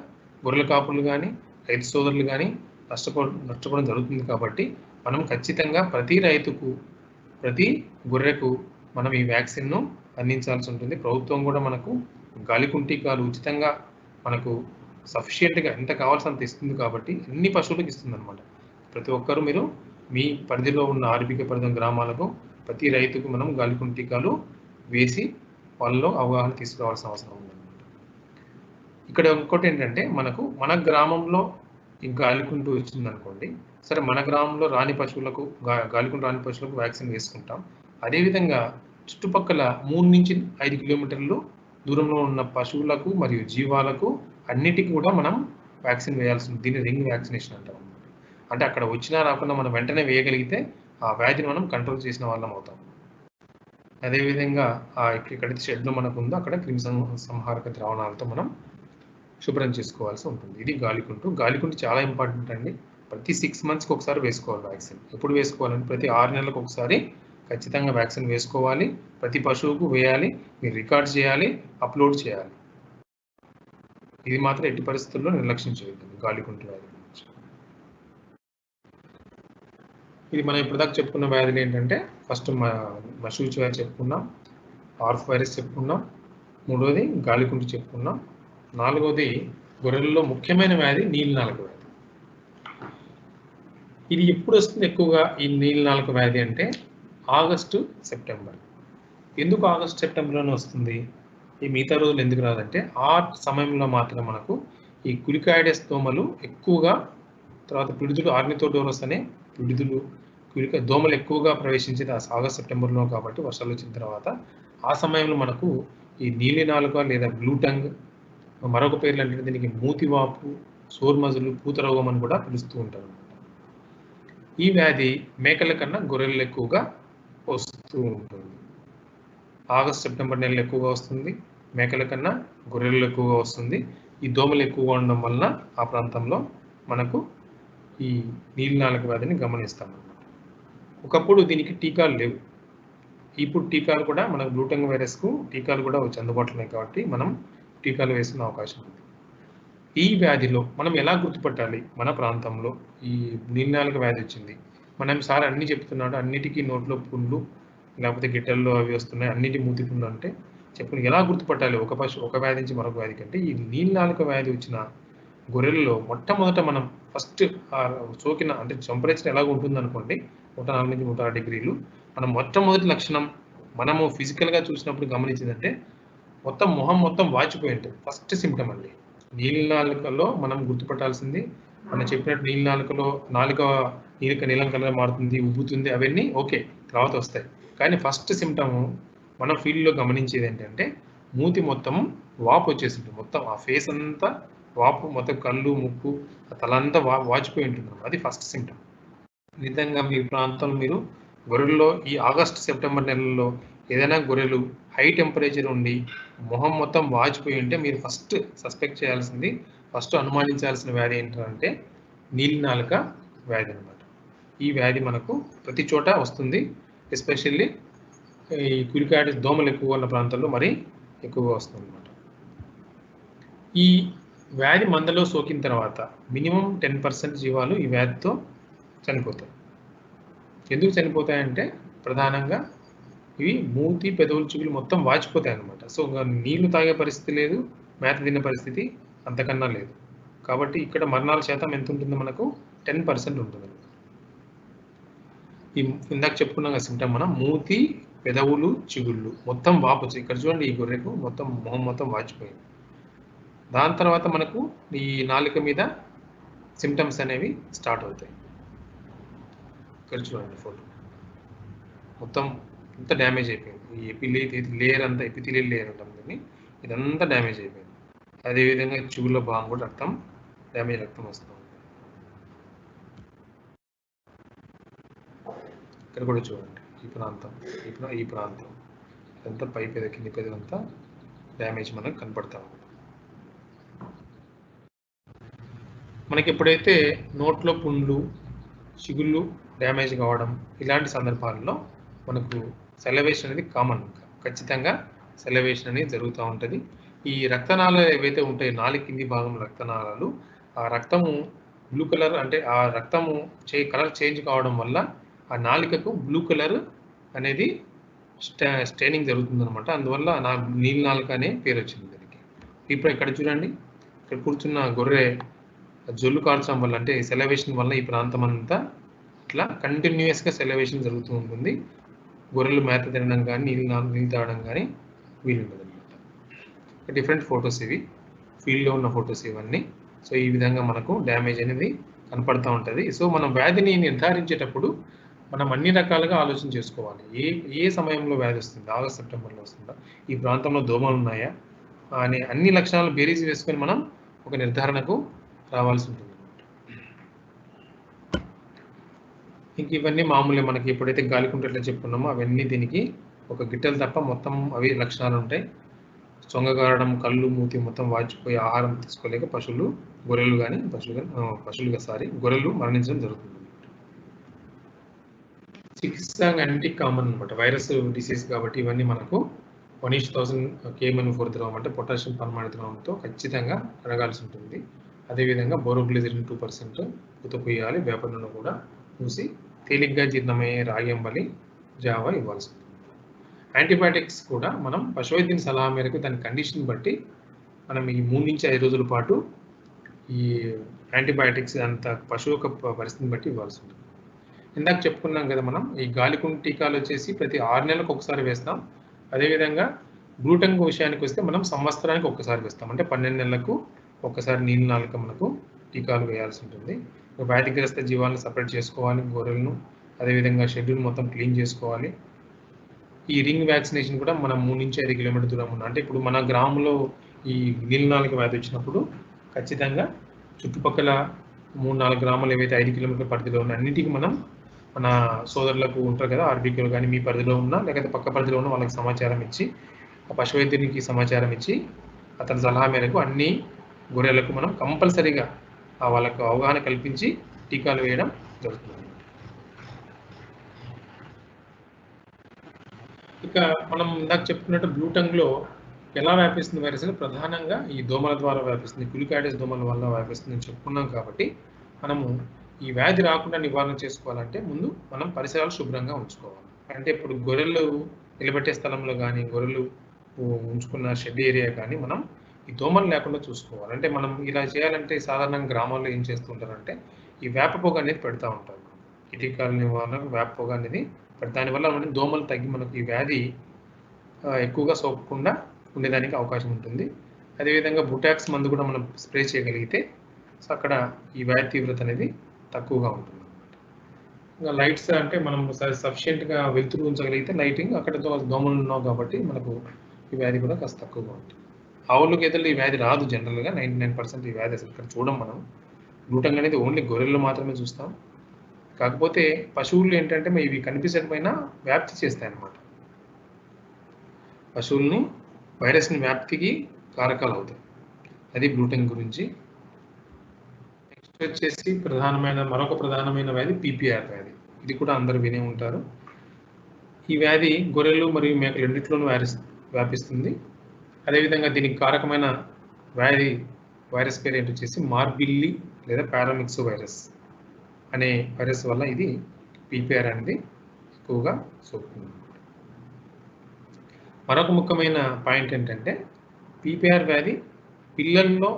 గొర్రెల కాపులు కానీ రైతు సోదరులు కానీ నష్టపోవడం జరుగుతుంది. కాబట్టి మనం ఖచ్చితంగా ప్రతి రైతుకు, ప్రతి గొర్రెకు మనం ఈ వ్యాక్సిన్ను అందించాల్సి ఉంటుంది. ప్రభుత్వం కూడా మనకు గాలికుంటు టీకాలు ఉచితంగా మనకు సఫిషియెంట్గా ఎంత కావాల్సినంత ఇస్తుంది. కాబట్టి అన్ని పశువులకు ఇస్తుంది అనమాట. ప్రతి ఒక్కరూ మీరు మీ పరిధిలో ఉన్న ఆర్బిక పరిధి గ్రామాలకు ప్రతి రైతుకు మనం గాలికుంటు టీకాలు వేసి వాళ్ళలో అవగాహన తీసుకురావాల్సిన అవసరం ఉంది. ఇక్కడ ఇంకోటి ఏంటంటే మన గ్రామంలో ఈ గాలికుంటు వచ్చిందనుకోండి, సరే మన గ్రామంలో గాలికుంటు రాని పశువులకు వ్యాక్సిన్ వేసుకుంటాం. అదేవిధంగా చుట్టుపక్కల 3 నుంచి 5 కిలోమీటర్లు దూరంలో ఉన్న పశువులకు మరియు జీవాలకు అన్నిటికీ కూడా మనం వ్యాక్సిన్ వేయాల్సి ఉంది. దీన్ని రింగ్ వ్యాక్సినేషన్ అంటాం. అంటే అక్కడ వచ్చినా రాకుండా మనం వెంటనే వేయగలిగితే ఆ వ్యాధిని మనం కంట్రోల్ చేసిన వాళ్ళం అవుతాం. అదేవిధంగా ఎక్కడైతే షెడ్లో మనకు ఉందో అక్కడ క్రిమి సంహారక ద్రావణాలతో మనం శుభ్రం చేసుకోవాల్సి ఉంటుంది. ఇది గాలికుంటు చాలా ఇంపార్టెంట్ అండి. ప్రతి 6 మంత్స్కి ఒకసారి వేసుకోవాలి వ్యాక్సిన్. ఎప్పుడు వేసుకోవాలంటే ప్రతి 6 నెలలకు ఒకసారి ఖచ్చితంగా వ్యాక్సిన్ వేసుకోవాలి. ప్రతి పశువుకు వేయాలి. మీరు రికార్డ్ చేయాలి, అప్లోడ్ చేయాలి. ఇది మాత్రం ఎట్టి పరిస్థితుల్లో నిర్లక్ష్యం చేయొద్దు గాలికుంటు వ్యాధి గురించి. ఇది మనం ఇప్పటిదాకా చెప్పుకున్న వ్యాధులు ఏంటంటే, ఫస్ట్ మశూచి వ్యాధి చెప్పుకున్నాం, ఆర్ఫ్ వైరస్ చెప్పుకున్నాం, మూడవది గాలికుంటు చెప్పుకున్నాం, నాలుగవది గొర్రెల్లో ముఖ్యమైన వ్యాధి నీలినాలుక వ్యాధి. ఇది ఎప్పుడు వస్తుంది ఎక్కువగా ఈ నీలినాలుక వ్యాధి అంటే ఆగస్టు, సెప్టెంబర్. ఎందుకు ఆగస్టు, సెప్టెంబర్లోనే వస్తుంది? ఈ మిగతా రోజులు ఎందుకు రాదంటే ఆ సమయంలో మాత్రం మనకు ఈ కులికాయిడస్ దోమలు ఎక్కువగా, తర్వాత పిడుదులు, ఆర్నిథోడోరస్ అనే పిడుదులు, దోమలు ఎక్కువగా ప్రవేశించేది ఆగస్ట్, సెప్టెంబర్లో. కాబట్టి వర్షాలు వచ్చిన తర్వాత ఆ సమయంలో మనకు ఈ నీలినాలుక లేదా బ్లూటంగ్, మరొక పేర్లు అంటే దీనికి మూతివాపు, సోర్మజులు, పూతరోగం అని కూడా పిలుస్తూ ఉంటారు. ఈ వ్యాధి మేకల కన్నా గొర్రెలు ఎక్కువగా వస్తూ ఉంటుంది. ఆగస్ట్, సెప్టెంబర్ నెలలు ఎక్కువగా వస్తుంది. మేకల కన్నా గొర్రెలు ఎక్కువగా వస్తుంది. ఈ దోమలు ఎక్కువగా ఉండడం వలన ఆ ప్రాంతంలో మనకు ఈ నీలినాలుక వ్యాధిని గమనిస్తామన్నమాట. ఒకప్పుడు దీనికి టీకాలు లేవు. ఇప్పుడు టీకాలు కూడా మనకు బ్లూటంగ్ వైరస్కు టీకాలు కూడా వచ్చి అందుబాటులో ఉన్నాయి. కాబట్టి మనం టీకాలు వేసుకునే అవకాశం ఉంది. ఈ వ్యాధిలో మనం ఎలా గుర్తుపట్టాలి? మన ప్రాంతంలో ఈ నీలినాలుక వ్యాధి వచ్చింది, మనం సార్ అన్నీ చెప్తున్నాడు, అన్నిటికీ నోట్లో పుండ్లు లేకపోతే గిట్టల్లో అవి వస్తున్నాయి, అన్నిటి మూతి పుండ్లు అంటే చెప్పండి, ఎలా గుర్తుపట్టాలి ఒక వ్యాధి నుంచి మరొక వ్యాధి కంటే? ఈ నీలినాలుక వ్యాధి వచ్చిన గొర్రెల్లో మొట్టమొదట మనం ఫస్ట్ సోకిన అంటే టెంపరేచర్ ఎలాగ ఉంటుంది అనుకోండి, 104 నుంచి 106 డిగ్రీలు. మనం మొట్టమొదటి లక్షణం మనము ఫిజికల్గా చూసినప్పుడు గమనించిందంటే మొహం మొత్తం వాచిపోయి ఉంటుంది. ఫస్ట్ సిమ్టమ్ అండి. నీలినాలుకలో మనం గుర్తుపట్టాల్సింది, మనం చెప్పినట్టు నీలినాలుకలో నీలం కలర్ మారుతుంది, ఉబ్బుతుంది, అవన్నీ ఓకే తర్వాత వస్తాయి. కానీ ఫస్ట్ సిమ్టమ్ మనం ఫీల్డ్లో గమనించేది ఏంటంటే మూతి మొత్తం వాపు వచ్చేసింది. మొత్తం ఆ ఫేస్ అంతా వాపు, మొత్తం కళ్ళు, ముక్కు, తలంతా వాచిపోయి ఉంటుంది. అది ఫస్ట్ సిమ్టమ్. నిజంగా మీ ప్రాంతంలో మీరు గొర్రెల్లో ఈ ఆగస్ట్ సెప్టెంబర్ నెలల్లో ఏదైనా గొర్రెలు హై టెంపరేచర్ ఉండి మొహం మొత్తం వాచిపోయి ఉంటే మీరు ఫస్ట్ సస్పెక్ట్ చేయాల్సింది, ఫస్ట్ అనుమానించాల్సిన వ్యాధి ఏంటంటే నీలినాలుక వ్యాధి అనమాట. ఈ వ్యాధి మనకు ప్రతి చోట వస్తుంది. ఎస్పెషల్లీ ఈ కురికాటి దోమలు ఎక్కువ ఉన్న ప్రాంతాల్లో మరీ ఎక్కువగా వస్తుంది అనమాట. ఈ వ్యాధి మందలో సోకిన తర్వాత మినిమం 10% జీవాలు ఈ వ్యాధితో చనిపోతాయి. ఎందుకు చనిపోతాయంటే ప్రధానంగా ఇవి మూతి, పెదవులు, చిగులు మొత్తం వాచిపోతాయి అనమాట. సో నీళ్లు తాగే పరిస్థితి లేదు, మేత తినే పరిస్థితి అంతకన్నా లేదు. కాబట్టి ఇక్కడ మరణాల శాతం ఎంత ఉంటుంది? మనకు 10% ఉంటుంది. ఈ ఇందాక చెప్పుకున్నాం కదా సిమ్టమ్, మనం మూతి, పెదవులు, చిగుళ్ళు మొత్తం వాపొచ్చు. ఇక్కడ చూడండి, ఈ గొర్రెకు మొత్తం మొహం మొత్తం వాచిపోయింది. దాని తర్వాత మనకు ఈ నాలుక మీద సిమ్టమ్స్ అనేవి స్టార్ట్ అవుతాయి. ఇక్కడ చూడండి ఫోటో, మొత్తం అంత డ్యామేజ్ అయిపోయింది. ఈ లేయర్ అంతా ఎపిథీలియల్ లేయర్ అంటాం దీన్ని, ఇదంతా డ్యామేజ్ అయిపోయింది. అదేవిధంగా చిగుళ్ళ భాగం కూడా రక్తం వస్తుంది. ఇక్కడ కూడా చూడండి, ఈ ప్రాంతం ఇదంతా పై పెద కింది పెదవంతా డ్యామేజ్ మనకు కనపడతా ఉంది. మనకి ఎప్పుడైతే నోట్లో పుండ్లు, చిగుళ్ళు డ్యామేజ్ కావడం ఇలాంటి సందర్భాల్లో మనకు సెలవేషన్ అనేది కామన్. ఖచ్చితంగా సెలవేషన్ అనేది జరుగుతూ ఉంటుంది. ఈ రక్తనాళాలు ఏవైతే ఉంటాయో నాలుక కింది భాగం రక్తనాళాలు, ఆ రక్తము బ్లూ కలర్, అంటే ఆ రక్తము కలర్ చేంజ్ కావడం వల్ల ఆ నాలికకు బ్లూ కలర్ అనేది స్టెయినింగ్ జరుగుతుందన్నమాట. అందువల్ల నీలి నాలుక అనే పేరు వచ్చింది దానికి. ఇప్పుడు ఇక్కడ చూడండి, ఇక్కడ కూర్చున్న గొర్రె జొల్లు కార్చడం వల్ల, అంటే సెలవేషన్ వల్ల ఈ ప్రాంతం అంతా ఇట్లా కంటిన్యూస్గా సెలవేషన్ జరుగుతూ ఉంటుంది. గొర్రెలు మేత తినడం కానీ నీళ్ళు తాగడం కానీ వీలుంటుంది అనమాట. డిఫరెంట్ ఫొటోస్ ఇవి, ఫీల్డ్లో ఉన్న ఫొటోస్ ఇవన్నీ. సో ఈ విధంగా మనకు డ్యామేజ్ అనేది కనపడుతూ ఉంటుంది. సో మనం వ్యాధిని నిర్ధారించేటప్పుడు మనం అన్ని రకాలుగా ఆలోచన చేసుకోవాలి. ఏ సమయంలో వ్యాధి వస్తుంది? ఆగస్ట్ సెప్టెంబర్లో వస్తుందా? ఈ ప్రాంతంలో దోమలు ఉన్నాయా అనే అన్ని లక్షణాలు బేరీజ్ వేసుకొని మనం ఒక నిర్ధారణకు రావాల్సి ఉంటుంది. ఇంక ఇవన్నీ మామూలే, మనకి ఎప్పుడైతే గాలికుంటెట్లా చెప్పుకున్నామో అవన్నీ దీనికి ఒక గిట్టలు తప్ప మొత్తం అవి లక్షణాలు ఉంటాయి. చొంగగారడం, కళ్ళు, మూతి మొత్తం వాచిపోయి ఆహారం తీసుకోలేక గొర్రెలు మరణించడం జరుగుతుంది. చికిత్స యాంటీ కామన్ అనమాట, వైరస్ డిసీజ్ కాబట్టి ఇవన్నీ మనకు 1:1000 kmn4 ద్రవం, అంటే పొటాషియం పర్మాణిత ద్రవంతో ఖచ్చితంగా కడగాల్సి ఉంటుంది. అదేవిధంగా బోరోగ్లిజరిన్ 2% ఉతపోయాలి. వేప నూనె కూడా పూసి తేలిగ్గా జీర్ణమయ్యే రాగంబలి జావా ఇవ్వాల్సి ఉంటుంది. యాంటీబయాటిక్స్ కూడా మనం పశువైద్యుని సలహా మేరకు దాని కండిషన్ బట్టి మనం ఈ 3 నుంచి 5 రోజుల పాటు ఈ యాంటీబయాటిక్స్ అంత పశువు యొక్క పరిస్థితిని బట్టి ఇవ్వాల్సి ఉంటుంది. ఇందాక చెప్పుకున్నాం కదా, మనం ఈ గాలికుంటు టీకాలు వచ్చేసి ప్రతి 6 నెలలకు ఒకసారి వేస్తాం. అదేవిధంగా గ్లూటెన్ విషయానికి వస్తే మనం సంవత్సరానికి ఒక్కసారి వేస్తాం, అంటే 12 నెలలకు ఒక్కసారి నీలి నాలుక మనకు టీకాలు వేయాల్సి ఉంటుంది. వ్యాధిగ్రస్త జీవాలను సపరేట్ చేసుకోవాలి, గొర్రెలను. అదేవిధంగా షెడ్యూల్ మొత్తం క్లీన్ చేసుకోవాలి. ఈ రింగ్ వ్యాక్సినేషన్ కూడా మనం 3 నుంచి 5 కిలోమీటర్ దూరం ఉన్న, అంటే ఇప్పుడు మన గ్రామంలో ఈ నీలి నాలుక వ్యాధి వచ్చినప్పుడు ఖచ్చితంగా చుట్టుపక్కల 3-4 గ్రామాలు ఏవైతే 5 కిలోమీటర్ల పరిధిలో ఉన్న అన్నింటికి మనం మన సోదరులకు ఉంటారు కదా, ఆర్బీకేలు కానీ, మీ పరిధిలో ఉన్న లేకపోతే పక్క పరిధిలో ఉన్న వాళ్ళకి సమాచారం ఇచ్చి, ఆ పశువైద్యునికి సమాచారం ఇచ్చి అతని సలహా మేరకు అన్ని గొర్రెలకు మనం కంపల్సరీగా వాళ్ళకు అవగాహన కల్పించి టీకాలు వేయడం జరుగుతుంది. ఇక మనం ఇందాక చెప్పుకున్నట్టు బ్లూటంగ్లో ఎలా వ్యాపిస్తుంది వైరస్? ప్రధానంగా ఈ దోమల ద్వారా వ్యాపిస్తుంది, కులికాయిడెస్ దోమల వల్ల వ్యాపిస్తుంది అని చెప్పుకున్నాం. కాబట్టి మనము ఈ వ్యాధి రాకుండా నివారణ చేసుకోవాలంటే ముందు మనం పరిసరాలు శుభ్రంగా ఉంచుకోవాలి. అంటే ఇప్పుడు గొర్రెలు నిలబెట్టే స్థలంలో కానీ, గొర్రెలు ఉంచుకున్న షెడ్ ఏరియా కానీ మనం ఈ దోమలు లేకుండా చూసుకోవాలి. అంటే మనం ఇలా చేయాలంటే సాధారణంగా గ్రామాల్లో ఏం చేస్తుంటారంటే ఈ వేప పొగ అనేది పెడతా ఉంటారు. కిటికాల నివారణ వేప పొగ అనేది దానివల్ల మనకి దోమలు తగ్గి మనకు ఈ వ్యాధి ఎక్కువగా సోకకుండా ఉండేదానికి అవకాశం ఉంటుంది. అదేవిధంగా బుటాక్స్ మందు కూడా మనం స్ప్రే చేయగలిగితే సో అక్కడ ఈ వ్యాధి తీవ్రత అనేది తక్కువగా ఉంటుంది. ఇంకా లైట్స్ అంటే మనం సఫిషియెంట్గా వెలుతురు ఉంచగలిగితే లైటింగ్, అక్కడ దోమలు ఉన్నావు కాబట్టి మనకు ఈ వ్యాధి కూడా కాస్త తక్కువగా ఉంటుంది. ఆవులు, గేదెలు ఈ వ్యాధి రాదు జనరల్గా. 99% ఈ వ్యాధి అసలు ఇక్కడ చూడం మనం. బ్లూటంగ్ అనేది ఓన్లీ గొర్రెల్లో మాత్రమే చూస్తాం. కాకపోతే పశువులు ఏంటంటే ఇవి కనిపించకపోయినా వ్యాప్తి చేస్తాయి అన్నమాట. పశువుల్ని వైరస్‌ని వ్యాప్తికి కారకాలు అవుతాయి. అది బ్లూటింగ్ గురించి. నెక్స్ట్ వచ్చేసి మరొక ప్రధానమైన వ్యాధి పీపీఆర్ వ్యాధి. ఇది కూడా అందరూ వినే ఉంటారు. ఈ వ్యాధి గొర్రెలు మరియు మేకలు రెండిట్లోనూ వ్యాపిస్తుంది. అదేవిధంగా దీనికి కారకమైన వైరస్ పేరు ఏంటి వచ్చేసి మార్బిల్లీ లేదా పారామిక్స్ వైరస్ అనే వైరస్ వల్ల ఇది పీపీఆర్ అనేది ఎక్కువగా సోకుతుంది. మరొక ముఖ్యమైన పాయింట్ ఏంటంటే పీపీఆర్ వ్యాధి పిల్లల్లో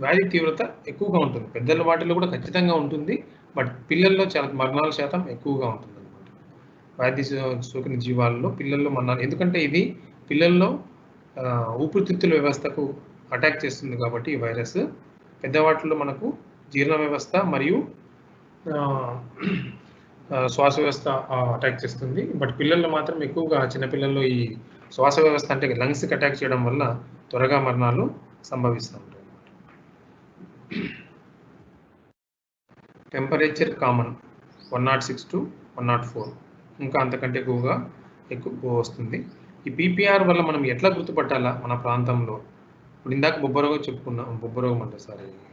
వ్యాధి తీవ్రత ఎక్కువగా ఉంటుంది. పెద్దల వాటిలో కూడా ఖచ్చితంగా ఉంటుంది. బట్ పిల్లల్లో చాలా మరణాల శాతం ఎక్కువగా ఉంటుంది అన్నమాట. వ్యాధి సోకిన జీవాల్లో పిల్లల్లో మరణాలు, ఎందుకంటే ఇది పిల్లల్లో ఊపిరితిత్తుల వ్యవస్థకు అటాక్ చేస్తుంది కాబట్టి ఈ వైరస్. పెద్దవాటిలో మనకు జీర్ణ వ్యవస్థ మరియు శ్వాస వ్యవస్థ అటాక్ చేస్తుంది. బట్ పిల్లల్లో మాత్రం ఎక్కువగా చిన్నపిల్లల్లో ఈ శ్వాస వ్యవస్థ అంటే లంగ్స్కి అటాక్ చేయడం వల్ల త్వరగా మరణాలు సంభవిస్తూ ఉంటాయి. టెంపరేచర్ కామన్ 106 to 104, ఇంకా అంతకంటే ఎక్కువ వస్తుంది. ఈ పీపీఆర్ వల్ల మనం ఎట్లా గుర్తుపట్టాలా మన ప్రాంతంలో? ఇప్పుడు ఇందాక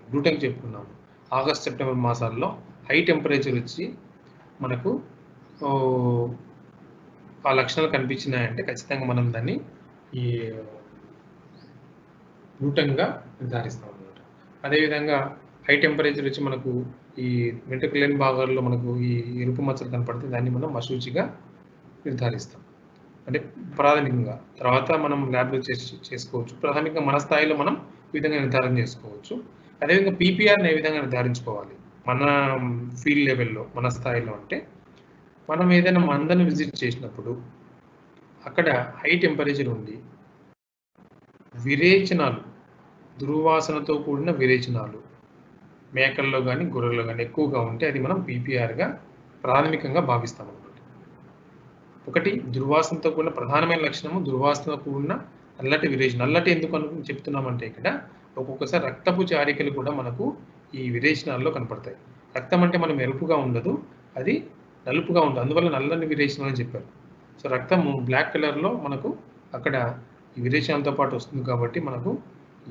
బ్లూటింగ్ చెప్పుకున్నాము. ఆగస్ట్ సెప్టెంబర్ మాసాల్లో హై టెంపరేచర్ వచ్చి మనకు ఆ లక్షణాలు కనిపించినాయంటే ఖచ్చితంగా మనం దాన్ని ఈ బ్లూటింగ్గా నిర్ధారిస్తాం అన్నమాట. అదేవిధంగా హై టెంపరేచర్ వచ్చి మనకు ఈ వెంట్రుకలు లేని భాగాల్లో మనకు ఈ ఎరుపు మచ్చలు కనపడితే దాన్ని మనం మశూచిగా నిర్ధారిస్తాం. అంటే ప్రాథమికంగా, తర్వాత మనం ల్యాబ్లో చేసుకోవచ్చు. ప్రాథమికంగా మన స్థాయిలో మనం ఈ విధంగా నిర్ధారణ చేసుకోవచ్చు. అదేవిధంగా పీపీఆర్ని ఏ విధంగా నిర్ధారించుకోవాలి మన ఫీల్డ్ లెవెల్లో, మన స్థాయిలో అంటే మనం ఏదైనా మందను విజిట్ చేసినప్పుడు అక్కడ హై టెంపరేచర్ ఉండి విరేచనాలు, దుర్వాసనతో కూడిన విరేచనాలు మేకల్లో కానీ గొర్రెల్లో కానీ ఎక్కువగా ఉంటే అది మనం పీపీఆర్గా ప్రాథమికంగా భావిస్తాం అన్నమాట. ఒకటి దుర్వాసనతో కూడిన ప్రధానమైన లక్షణము దుర్వాసనతో కూడిన నల్లటి విరేచన. నల్లటి ఎందుకు చెప్తున్నామంటే ఇక్కడ ఒక్కొక్కసారి రక్తపు చారికలు కూడా మనకు ఈ విరేచనాల్లో కనపడతాయి. రక్తం అంటే మనం ఎరుపుగా ఉండదు, అది నలుపుగా ఉండదు, అందువల్ల నల్లని విరేచనాలు అని చెప్పారు. సో రక్తము బ్లాక్ కలర్లో మనకు అక్కడ ఈ విరేచనాలతో పాటు వస్తుంది కాబట్టి మనకు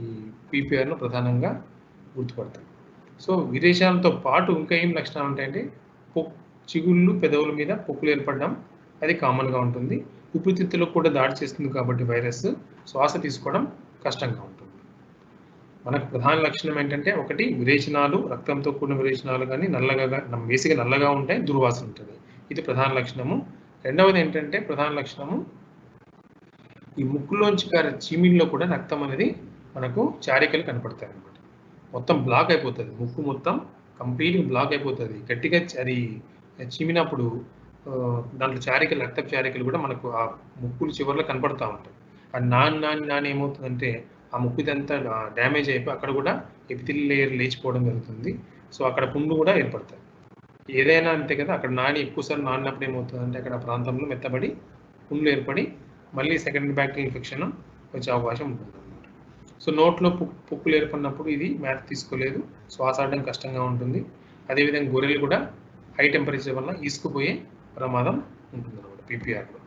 ఈ పీపీఆర్ను ప్రధానంగా గుర్తుపడతాం. సో విరేచనాలతో పాటు ఇంకా ఏం లక్షణాలు ఉంటాయంటే చిగుళ్ళు, పెదవుల మీద పొక్కులు ఏర్పడడం, అది కామన్గా ఉంటుంది. ఊపిరితిత్తులకు కూడా దాడి చేస్తుంది కాబట్టి వైరస్ శ్వాస తీసుకోవడం కష్టంగా ఉంటుంది. మనకు ప్రధాన లక్షణం ఏంటంటే ఒకటి విరేచనాలు, రక్తంతో కూడిన విరేచనాలు కానీ బేసిక్గా నల్లగా ఉంటాయి, దుర్వాసన ఉంటుంది. ఇది ప్రధాన లక్షణము. రెండవది ఏంటంటే ప్రధాన లక్షణము ఈ ముక్కులోంచి కారే చీమిల్లో కూడా రక్తం అనేది మనకు చారికలు కనపడతాయి అన్నమాట. మొత్తం బ్లాక్ అయిపోతుంది, ముక్కు మొత్తం కంప్లీట్గా బ్లాక్ అయిపోతుంది. గట్టిగా అది చీమినప్పుడు దాంట్లో రక్తపు చారికలు కూడా మనకు ఆ ముక్కులు చివరిలో కనపడతా ఉంటాయి. అది నాని ఏమవుతుందంటే ఆ ముక్కు ఇదంతా డ్యామేజ్ అయిపోయి అక్కడ కూడా ఎపిథెలియల్ లేయర్ లేచిపోవడం జరుగుతుంది. సో అక్కడ పుండ్లు కూడా ఏర్పడతాయి. ఏదైనా అంతే కదా, అక్కడ ఎక్కువసార్లు నానినప్పుడు ఏమవుతుందంటే అక్కడ ప్రాంతంలో మెత్తబడి పుండ్లు ఏర్పడి మళ్ళీ సెకండరీ బ్యాక్టీరియల్ ఇన్ఫెక్షన్ వచ్చే అవకాశం ఉంటుంది అన్నమాట. సో నోట్లో పొక్కులు ఏర్పడినప్పుడు ఇది మేత తీసుకోలేదు, శ్వాస ఆడడం కష్టంగా ఉంటుంది. అదేవిధంగా గొర్రెలు కూడా హై టెంపరేచర్ వల్ల ఈసుకుపోయే ప్రమాదం ఉంటుంది అన్నమాట.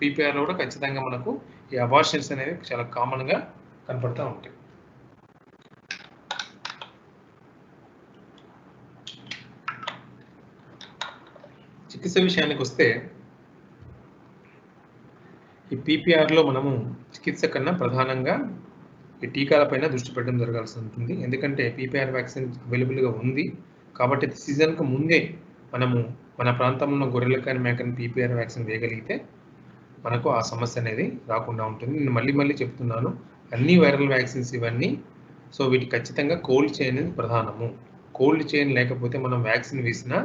పీపీఆర్లో కూడా ఖచ్చితంగా మనకు ఈ అబార్షన్స్ అనేవి చాలా కామన్గా కనపడుతూ ఉంటాయి. చికిత్స విషయానికి వస్తే ఈ పీపీఆర్లో మనము చికిత్స కన్నా ప్రధానంగా ఈ టీకాలపైన దృష్టి పెట్టడం జరగాల్సి ఉంటుంది. ఎందుకంటే పీపీఆర్ వ్యాక్సిన్ అవైలబుల్గా ఉంది కాబట్టి సీజన్కు ముందే మనము మన ప్రాంతంలో గొర్రెలకు కానీ మేకని పీపీఆర్ వ్యాక్సిన్ వేయగలిగితే మనకు ఆ సమస్య అనేది రాకుండా ఉంటుంది. నేను మళ్ళీ చెప్తున్నాను, అన్ని వైరల్ వ్యాక్సిన్స్ ఇవన్నీ. సో వీటికి ఖచ్చితంగా కోల్డ్ చైన్ అనేది ప్రధానము. కోల్డ్ చైన్ లేకపోతే మనం వ్యాక్సిన్ వేసినా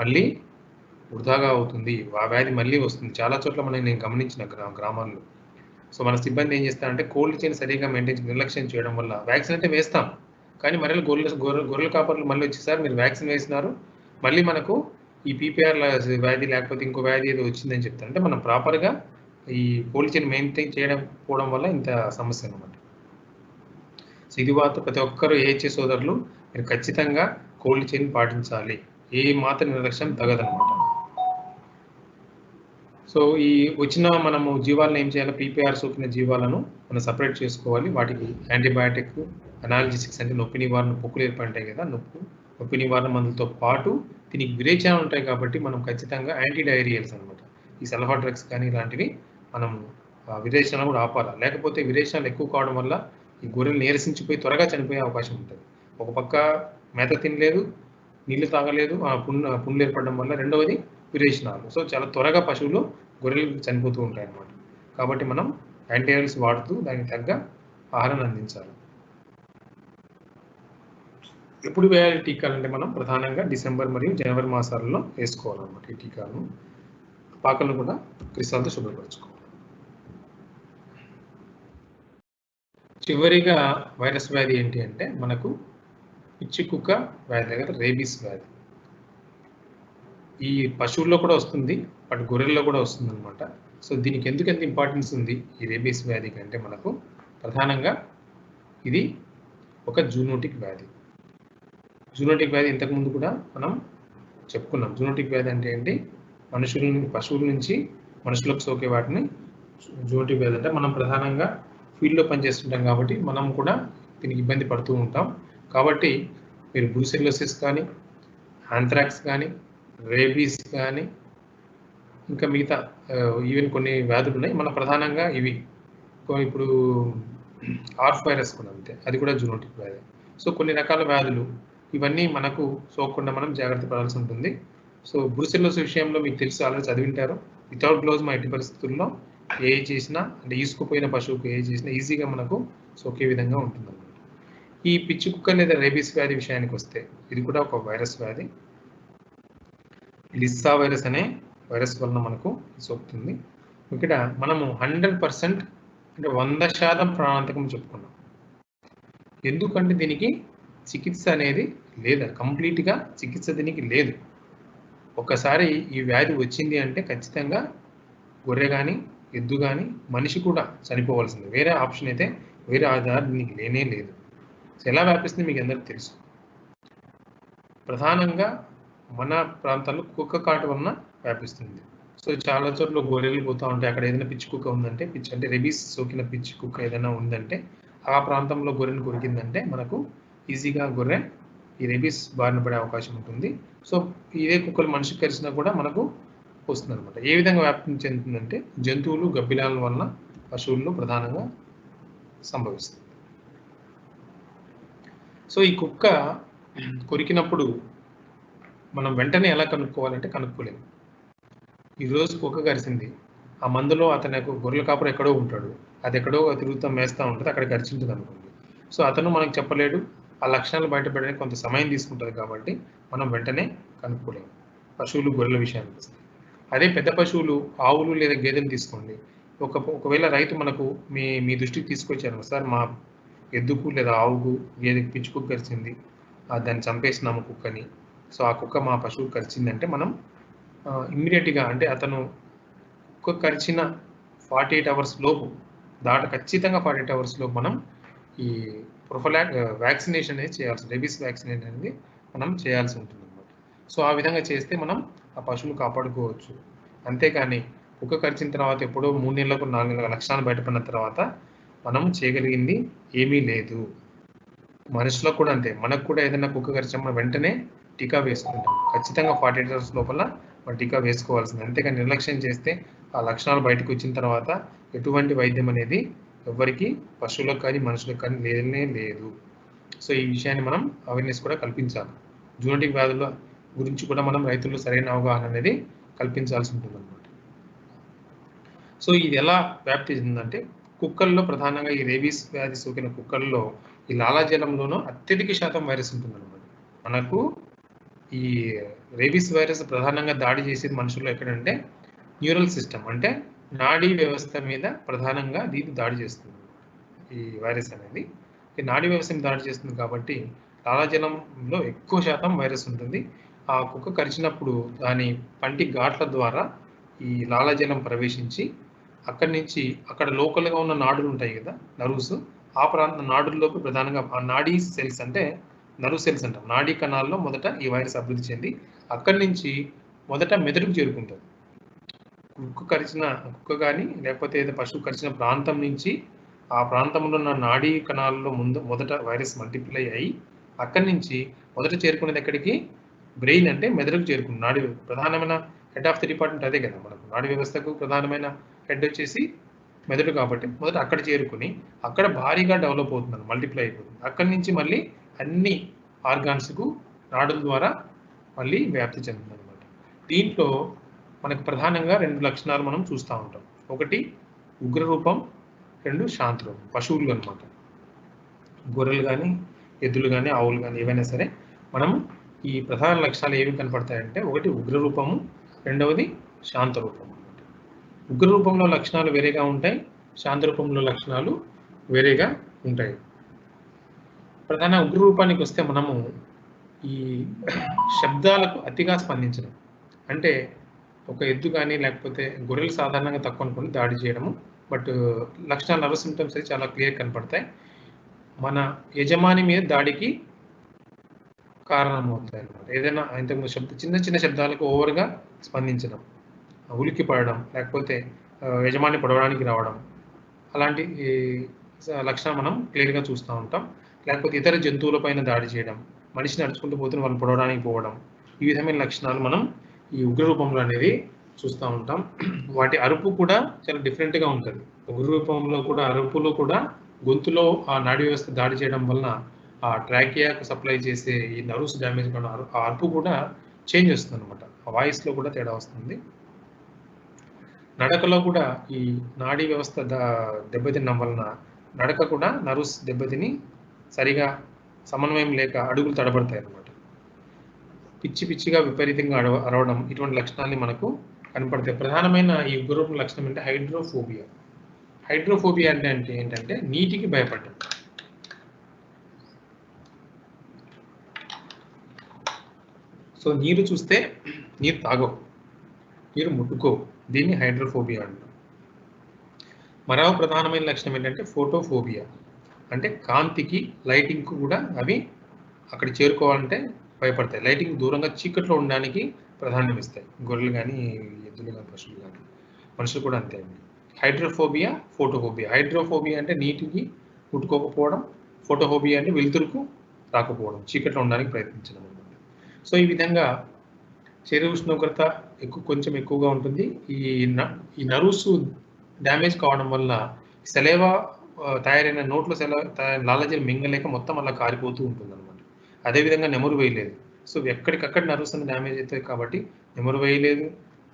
మళ్ళీ వృధాగా అవుతుంది, ఆ వ్యాధి మళ్ళీ వస్తుంది. చాలా చోట్ల నేను గమనించిన గ్రామాల్లో. సో మన సిబ్బంది ఏం చేస్తారంటే కోల్డ్ చైన్ సరిగా నిర్లక్ష్యం చేయడం వల్ల వ్యాక్సిన్ అయితే వేస్తాం, కానీ మళ్ళీ గొర్రెల కాపర్లు మళ్ళీ వచ్చేసారి మీరు వ్యాక్సిన్ వేసినారు, మళ్ళీ మనకు ఈ పీపీఆర్ వ్యాధి లేకపోతే ఇంకో వ్యాధి ఏదో వచ్చిందని చెప్తారు. అంటే మనం ప్రాపర్గా ఈ కోల్డ్ చైన్ మెయింటైన్ చేయడం వల్ల ఇంత సమస్య అనమాట. సో ఇది ప్రతి ఒక్కరు ఏహెచ్ఏ సోదరులు మీరు ఖచ్చితంగా కోల్డ్ చైన్ పాటించాలి. ఏ మాత్రం నిర్లక్ష్యం తగదనమాట. సో ఈ వచ్చిన మనము జీవాలను ఏం చేయాలి, పీపీఆర్ సోకిన జీవాలను మనం సపరేట్ చేసుకోవాలి. వాటికి యాంటీబయాటిక్, అనాల్జెసిక్స్ అంటే నొప్పి నివారణ, పొక్కులు ఏర్పంటాయి కదా, నొప్పి నివారణ మందులతో పాటు దీనికి విరేచనాలు ఉంటాయి కాబట్టి మనం ఖచ్చితంగా యాంటీ డయేరియల్స్ అనమాట, ఈ సల్ఫా డ్రగ్స్ కానీ ఇలాంటివి మనం విరేచనాలు కూడా ఆపాలి. లేకపోతే విరేచనాలు ఎక్కువ కావడం వల్ల ఈ గొర్రెలు నీరసించిపోయి త్వరగా చనిపోయే అవకాశం ఉంటుంది. ఒక పక్క మేత తినలేదు, నీళ్లు తాగలేదు, పుండ్లు ఏర్పడడం వల్ల, రెండవది విరేచనాలు. సో చాలా త్వరగా పశువులు, గొర్రెలు చనిపోతూ ఉంటాయి అన్నమాట. కాబట్టి మనం యాంటీబయాటిక్స్ వాడుతూ దానికి తగ్గ ఆహారాన్ని అందించాలి. ఎప్పుడు వేయాలి టీకాలు అంటే మనం ప్రధానంగా డిసెంబర్ మరియు జనవరి మాసాలలో వేసుకోవాలన్నమాట. ఈ టీకాలను పాకలను కూడా క్రిస్టాలతో శుభ్రపరచుకోవాలి. చివరిగా వైరస్ వ్యాధి ఏంటి అంటే మనకు పిచ్చి కుక్క వ్యాధి లేదా రేబీస్ వ్యాధి. ఈ పశువుల్లో కూడా వస్తుంది, బట్ గొర్రెల్లో కూడా వస్తుంది అనమాట. సో దీనికి ఎందుకు ఎంత ఇంపార్టెన్స్ ఉంది ఈ రేబీస్ వ్యాధికి అంటే మనకు ప్రధానంగా ఇది ఒక జూనోటిక్ వ్యాధి. జూనోటిక్ వ్యాధి ఇంతకుముందు కూడా మనం చెప్పుకున్నాం. జూనోటిక్ వ్యాధి అంటే ఏంటి, పశువుల నుంచి మనుషులకు సోకే వాటిని జూనోటిక్ వ్యాధి అంటే. మనం ప్రధానంగా ఫీల్డ్లో పనిచేస్తుంటాం కాబట్టి మనం కూడా దీనికి ఇబ్బంది పడుతూ ఉంటాం. కాబట్టి మీరు బ్రూసెల్లోసిస్ కానీ, ఆంథ్రాక్స్ కానీ, రేబీస్ కానీ, ఇంకా మిగతా ఈవెన్ కొన్ని వ్యాధులు ఉన్నాయి. మన ప్రధానంగా ఇవి ఇప్పుడు ఆర్ఫ్ వైరస్ కూడా అంతే, అది కూడా జూనోటిక్ వ్యాధి. సో కొన్ని రకాల వ్యాధులు ఇవన్నీ మనకు సోకకుండా మనం జాగ్రత్త పడాల్సి ఉంటుంది. సో బ్రూసెల్లోసిస్ విషయంలో మీకు తెలుసు, ఆల్రెడీ చదివింటారు. వితౌట్ గ్లోవ్స్ మా ఎట్టి పరిస్థితుల్లో ఏ చేసినా అంటే ఈసుకుపోయిన పశువుకు ఏ చేసినా ఈజీగా మనకు సోకే విధంగా ఉంటుంది అన్నమాట. ఈ పిచ్చి కుక్క లేదా రేబీస్ వ్యాధి విషయానికి వస్తే ఇది కూడా ఒక వైరస్ వ్యాధి. లిస్సా వైరస్ అనే వైరస్ వలన మనకు సోకుతుంది. ఇక్కడ మనము 100% అంటే 100% ప్రాణాంతకం చెప్పుకున్నాం. ఎందుకంటే దీనికి చికిత్స అనేది లేదా కంప్లీట్గా చికిత్స దీనికి లేదు. ఒక్కసారి ఈ వ్యాధి వచ్చింది అంటే ఖచ్చితంగా గొర్రె కానీ, ఎద్దు కానీ, మనిషి కూడా చనిపోవాల్సింది. వేరే ఆప్షన్ అయితే, వేరే ఆధారం దీనికి లేనే లేదు. ఎలా వ్యాపిస్తుంది మీకు అందరికీ తెలుసు. ప్రధానంగా మన ప్రాంతాల్లో కుక్క కాటు వలన వ్యాపిస్తుంది. సో చాలా చోట్ల గొర్రెలు పోతూ ఉంటాయి. అక్కడ ఏదైనా పిచ్చి కుక్క ఉందంటే, అంటే రెబీస్ సోకిన పిచ్చి కుక్క ఏదైనా ఉందంటే, ఆ ప్రాంతంలో గొర్రెను కొరికిందంటే మనకు ఈజీగా గొర్రె ఈ రెబీస్ బారిన పడే అవకాశం ఉంటుంది. సో ఇదే కుక్కలు మనిషికి కరిచినా కూడా మనకు వస్తుంది అనమాట. ఏ విధంగా వ్యాప్తి చెందుతుందంటే జంతువులు, గబ్బిలాల వలన పశువుల్లో ప్రధానంగా సంభవిస్తుంది. సో ఈ కుక్క కొరికినప్పుడు మనం వెంటనే ఎలా కనుక్కోవాలంటే కనుక్కోలేము. ఈరోజు కుక్క కరిచింది, ఆ మందులో అతను గొర్రెల కాపురం ఎక్కడో ఉంటాడు, అది ఎక్కడో తిరుగుతూ మేస్తూ ఉంటుంది, అక్కడ కరిచింటుంది అనుకోండి. సో అతను మనకు చెప్పలేడు, ఆ లక్షణాలు బయటపడడానికి కొంత సమయం తీసుకుంటుంది కాబట్టి మనం వెంటనే కనుక్కోలేము పశువులు, గొర్రెల విషయానికి వస్తే. అదే పెద్ద పశువులు, ఆవులు లేదా గేదెలు తీసుకోండి. ఒకవేళ రైతు మనకు మీ దృష్టికి తీసుకొచ్చారు, సార్ మా ఎద్దుకు లేదా ఆవుకు, గేదెకి పిచ్చి కుక్క కరిచింది, దాన్ని చంపేసినాము కుక్కని, సో ఆ కుక్క మా పశువు కరిచిందంటే మనం ఇమ్మీడియట్గా అంటే అతను కుక్క కరిచిన 48 అవర్స్ లోపు ఖచ్చితంగా 48 అవర్స్ లోపు మనం ఈ వ్యాక్సినేషన్ అనేది చేయాల్సి, రెబీస్ వ్యాక్సినేషన్ అనేది మనం చేయాల్సి ఉంటుంది అన్నమాట. సో ఆ విధంగా చేస్తే మనం ఆ పశువులు కాపాడుకోవచ్చు. అంతేకాని కుక్క కరిచిన తర్వాత ఎప్పుడో 3 నెలలకు 4 నెలల లక్షణాలు బయటపడిన తర్వాత మనం చేయగలిగింది ఏమీ లేదు. మనుషులకు కూడా అంతే, మనకు కూడా ఏదైనా కుక్క కరిచినప్పుడు వెంటనే టీకా వేసుకుంటాం. ఖచ్చితంగా 48 అవర్స్ లోపల మనం టీకా వేసుకోవాల్సింది. అంతేకాని నిర్లక్ష్యం చేస్తే ఆ లక్షణాలు బయటకు వచ్చిన తర్వాత ఎటువంటి వైద్యం అనేది ఎవరికి, పశువులకు కానీ మనుషులకు కానీ లేనే లేదు. సో ఈ విషయాన్ని మనం అవేర్నెస్ కూడా కల్పించాలి. జూనోటిక్ వ్యాధుల గురించి కూడా మనం రైతుల్లో సరైన అవగాహన అనేది కల్పించాల్సి ఉంటుంది అన్నమాట. సో ఇది ఎలా వ్యాప్తి చెందిందంటే కుక్కల్లో ప్రధానంగా ఈ రేబీస్ వ్యాధి సోకిన కుక్కల్లో ఈ లాలాజలంలోనూ అత్యధిక శాతం వైరస్ ఉంటుందన్నమాట. మనకు ఈ రేబీస్ వైరస్ ప్రధానంగా దాడి చేసేది మనుషుల్లో ఎక్కడంటే న్యూరల్ సిస్టమ్, అంటే నాడీ వ్యవస్థ మీద ప్రధానంగా దీన్ని దాడి చేస్తుంది ఈ వైరస్ అనేది. ఈ నాడీ వ్యవస్థను దాడి చేస్తుంది కాబట్టి లాలాజలంలో ఎక్కువ శాతం వైరస్ ఉంటుంది. ఆ కుక్క కరిచినప్పుడు దాని పంటి ఘాట్ల ద్వారా ఈ లాలాజలం ప్రవేశించి అక్కడి నుంచి అక్కడ లోకల్గా ఉన్న నాడులు ఉంటాయి కదా, నర్వ్స్, ఆ ప్రాంత నాడుల్లోకి ప్రధానంగా ఆ నాడీ సెల్స్ అంటే నర్వ్ సెల్స్ అంటాం, నాడీ కణాల్లో మొదట ఈ వైరస్ అభివృద్ధి చెంది అక్కడి నుంచి మొదట మెదడుకు చేరుకుంటుంది. కుక్క కానీ లేకపోతే ఏదో పశువు కరిచిన ప్రాంతం నుంచి ఆ ప్రాంతంలో ఉన్న నాడీ కణాలలో మొదట వైరస్ మల్టిప్లై అయ్యి అక్కడి నుంచి మొదట చేరుకునేది ఎక్కడికి? బ్రెయిన్ అంటే మెదడుకు చేరుకుంది. నాడీ ప్రధానమైన హెడ్ ఆఫ్ ది డిపార్ట్మెంట్ అదే కదా మనకు. నాడీ వ్యవస్థకు ప్రధానమైన హెడ్ వచ్చేసి మెదడు కాబట్టి మొదట అక్కడ చేరుకుని అక్కడ భారీగా డెవలప్ అవుతుంది, మల్టిప్లై అయిపోతుంది. అక్కడి నుంచి మళ్ళీ అన్ని ఆర్గాన్స్కు నాడుల ద్వారా మళ్ళీ వ్యాప్తి చెందుతుంది అనమాట. దీంట్లో మనకు ప్రధానంగా 2 లక్షణాలు మనం చూస్తూ ఉంటాం. ఒకటి ఉగ్రరూపం, 2 శాంతరూపం. పశువులు అనమాట. గొర్రెలు కానీ, ఎద్దులు కానీ, ఆవులు కానీ ఏవైనా సరే మనం ఈ ప్రధాన లక్షణాలు ఏవి కనపడతాయంటే ఒకటి ఉగ్రరూపము, రెండవది శాంతరూపం. ఉగ్రరూపంలో లక్షణాలు వేరేగా ఉంటాయి, శాంతరూపంలో లక్షణాలు వేరేగా ఉంటాయి. ప్రధాన ఉగ్రరూపానికి వస్తే మనము ఈ శబ్దాలకు అతిగా స్పందించడం. అంటే ఒక ఎద్దు కానీ లేకపోతే గొర్రెలు సాధారణంగా తక్కువ అనుకుని దాడి చేయడము. బట్ లక్షణాలు నర్వస్ సిమ్టమ్స్ అయితే చాలా క్లియర్ కనపడతాయి. మన యజమాని మీద దాడికి కారణమవుతాయి అన్నమాట. ఏదైనా ఇంతకుముందు చిన్న చిన్న శబ్దాలకు ఓవర్గా స్పందించడం, ఉలిక్కి పడడం, లేకపోతే యజమాని పొడవడానికి రావడం, అలాంటి లక్షణం మనం క్లియర్గా చూస్తూ ఉంటాం. లేకపోతే ఇతర జంతువులపైన దాడి చేయడం, మనిషి నడుచుకుంటూ పోతున్న వాళ్ళు పొడవడానికి పోవడం, ఈ విధమైన లక్షణాలు మనం ఈ ఉగ్ర రూపంలో అనేది చూస్తూ ఉంటాం. వాటి అరుపు కూడా చాలా డిఫరెంట్గా ఉంటుంది. ఉగ్ర రూపంలో కూడా అరుపులో కూడా గొంతులో ఆ నాడీ వ్యవస్థ దాడి చేయడం వలన ఆ ట్రాకియాకు సప్లై చేసే ఈ నర్వ్స్ డ్యామేజ్ కూడా ఆ అరుపు కూడా చేంజ్ వస్తుంది అనమాట. ఆ వాయిస్లో కూడా తేడా వస్తుంది. నడకలో కూడా ఈ నాడీ వ్యవస్థ దెబ్బతినడం వలన నడక కూడా నర్వ్స్ దెబ్బతిని సరిగా సమన్వయం లేక అడుగులు తడబడతాయి అన్నమాట. పిచ్చి పిచ్చిగా విపరీతంగా అరవడం, ఇటువంటి లక్షణాన్ని మనకు కనపడతాయి. ప్రధానమైన ఈ ఉగ్రరూపం లక్షణం అంటే హైడ్రోఫోబియా. హైడ్రోఫోబియా అంటే ఏంటంటే నీటికి భయపడడం. సో నీరు చూస్తే నీరు తాగవు, నీరు ముట్టుకోవు. దీన్ని హైడ్రోఫోబియా అంటారు. మరో ప్రధానమైన లక్షణం ఏంటంటే ఫోటోఫోబియా. అంటే కాంతికి, లైటింగ్కు కూడా అవి అక్కడ చేరుకోవాలంటే భయపడతాయి. లైటింగ్ దూరంగా చీకట్లో ఉండడానికి ప్రాధాన్యం ఇస్తాయి. గొర్రెలు కానీ, ఎద్దులు కానీ, పశువులు కానీ, మనుషులు కూడా అంతే అండి. Hydrophobia, photophobia. హైడ్రోఫోబియా అంటే నీటికి ముట్టుకోకపోవడం, ఫోటోఫోబియా అంటే వెలుతురుకు రాకపోవడం, చీకట్లో ఉండడానికి ప్రయత్నించడం అనమాట. సో ఈ విధంగా శరీర ఉష్ణోగ్రత కొంచెం ఎక్కువగా ఉంటుంది. ఈ నర్వ్స్ డ్యామేజ్ కావడం వల్ల సెలైవా తయారైన నోట్లో లాలాజలం మింగలేక మొత్తం అలా కారిపోతూ ఉంటుంది అనమాట. అదేవిధంగా నెమరు వేయలేదు. సో ఎక్కడికక్కడ నర్వ్స్ అన్ని డ్యామేజ్ అవుతాయి కాబట్టి నెమరు వేయలేదు.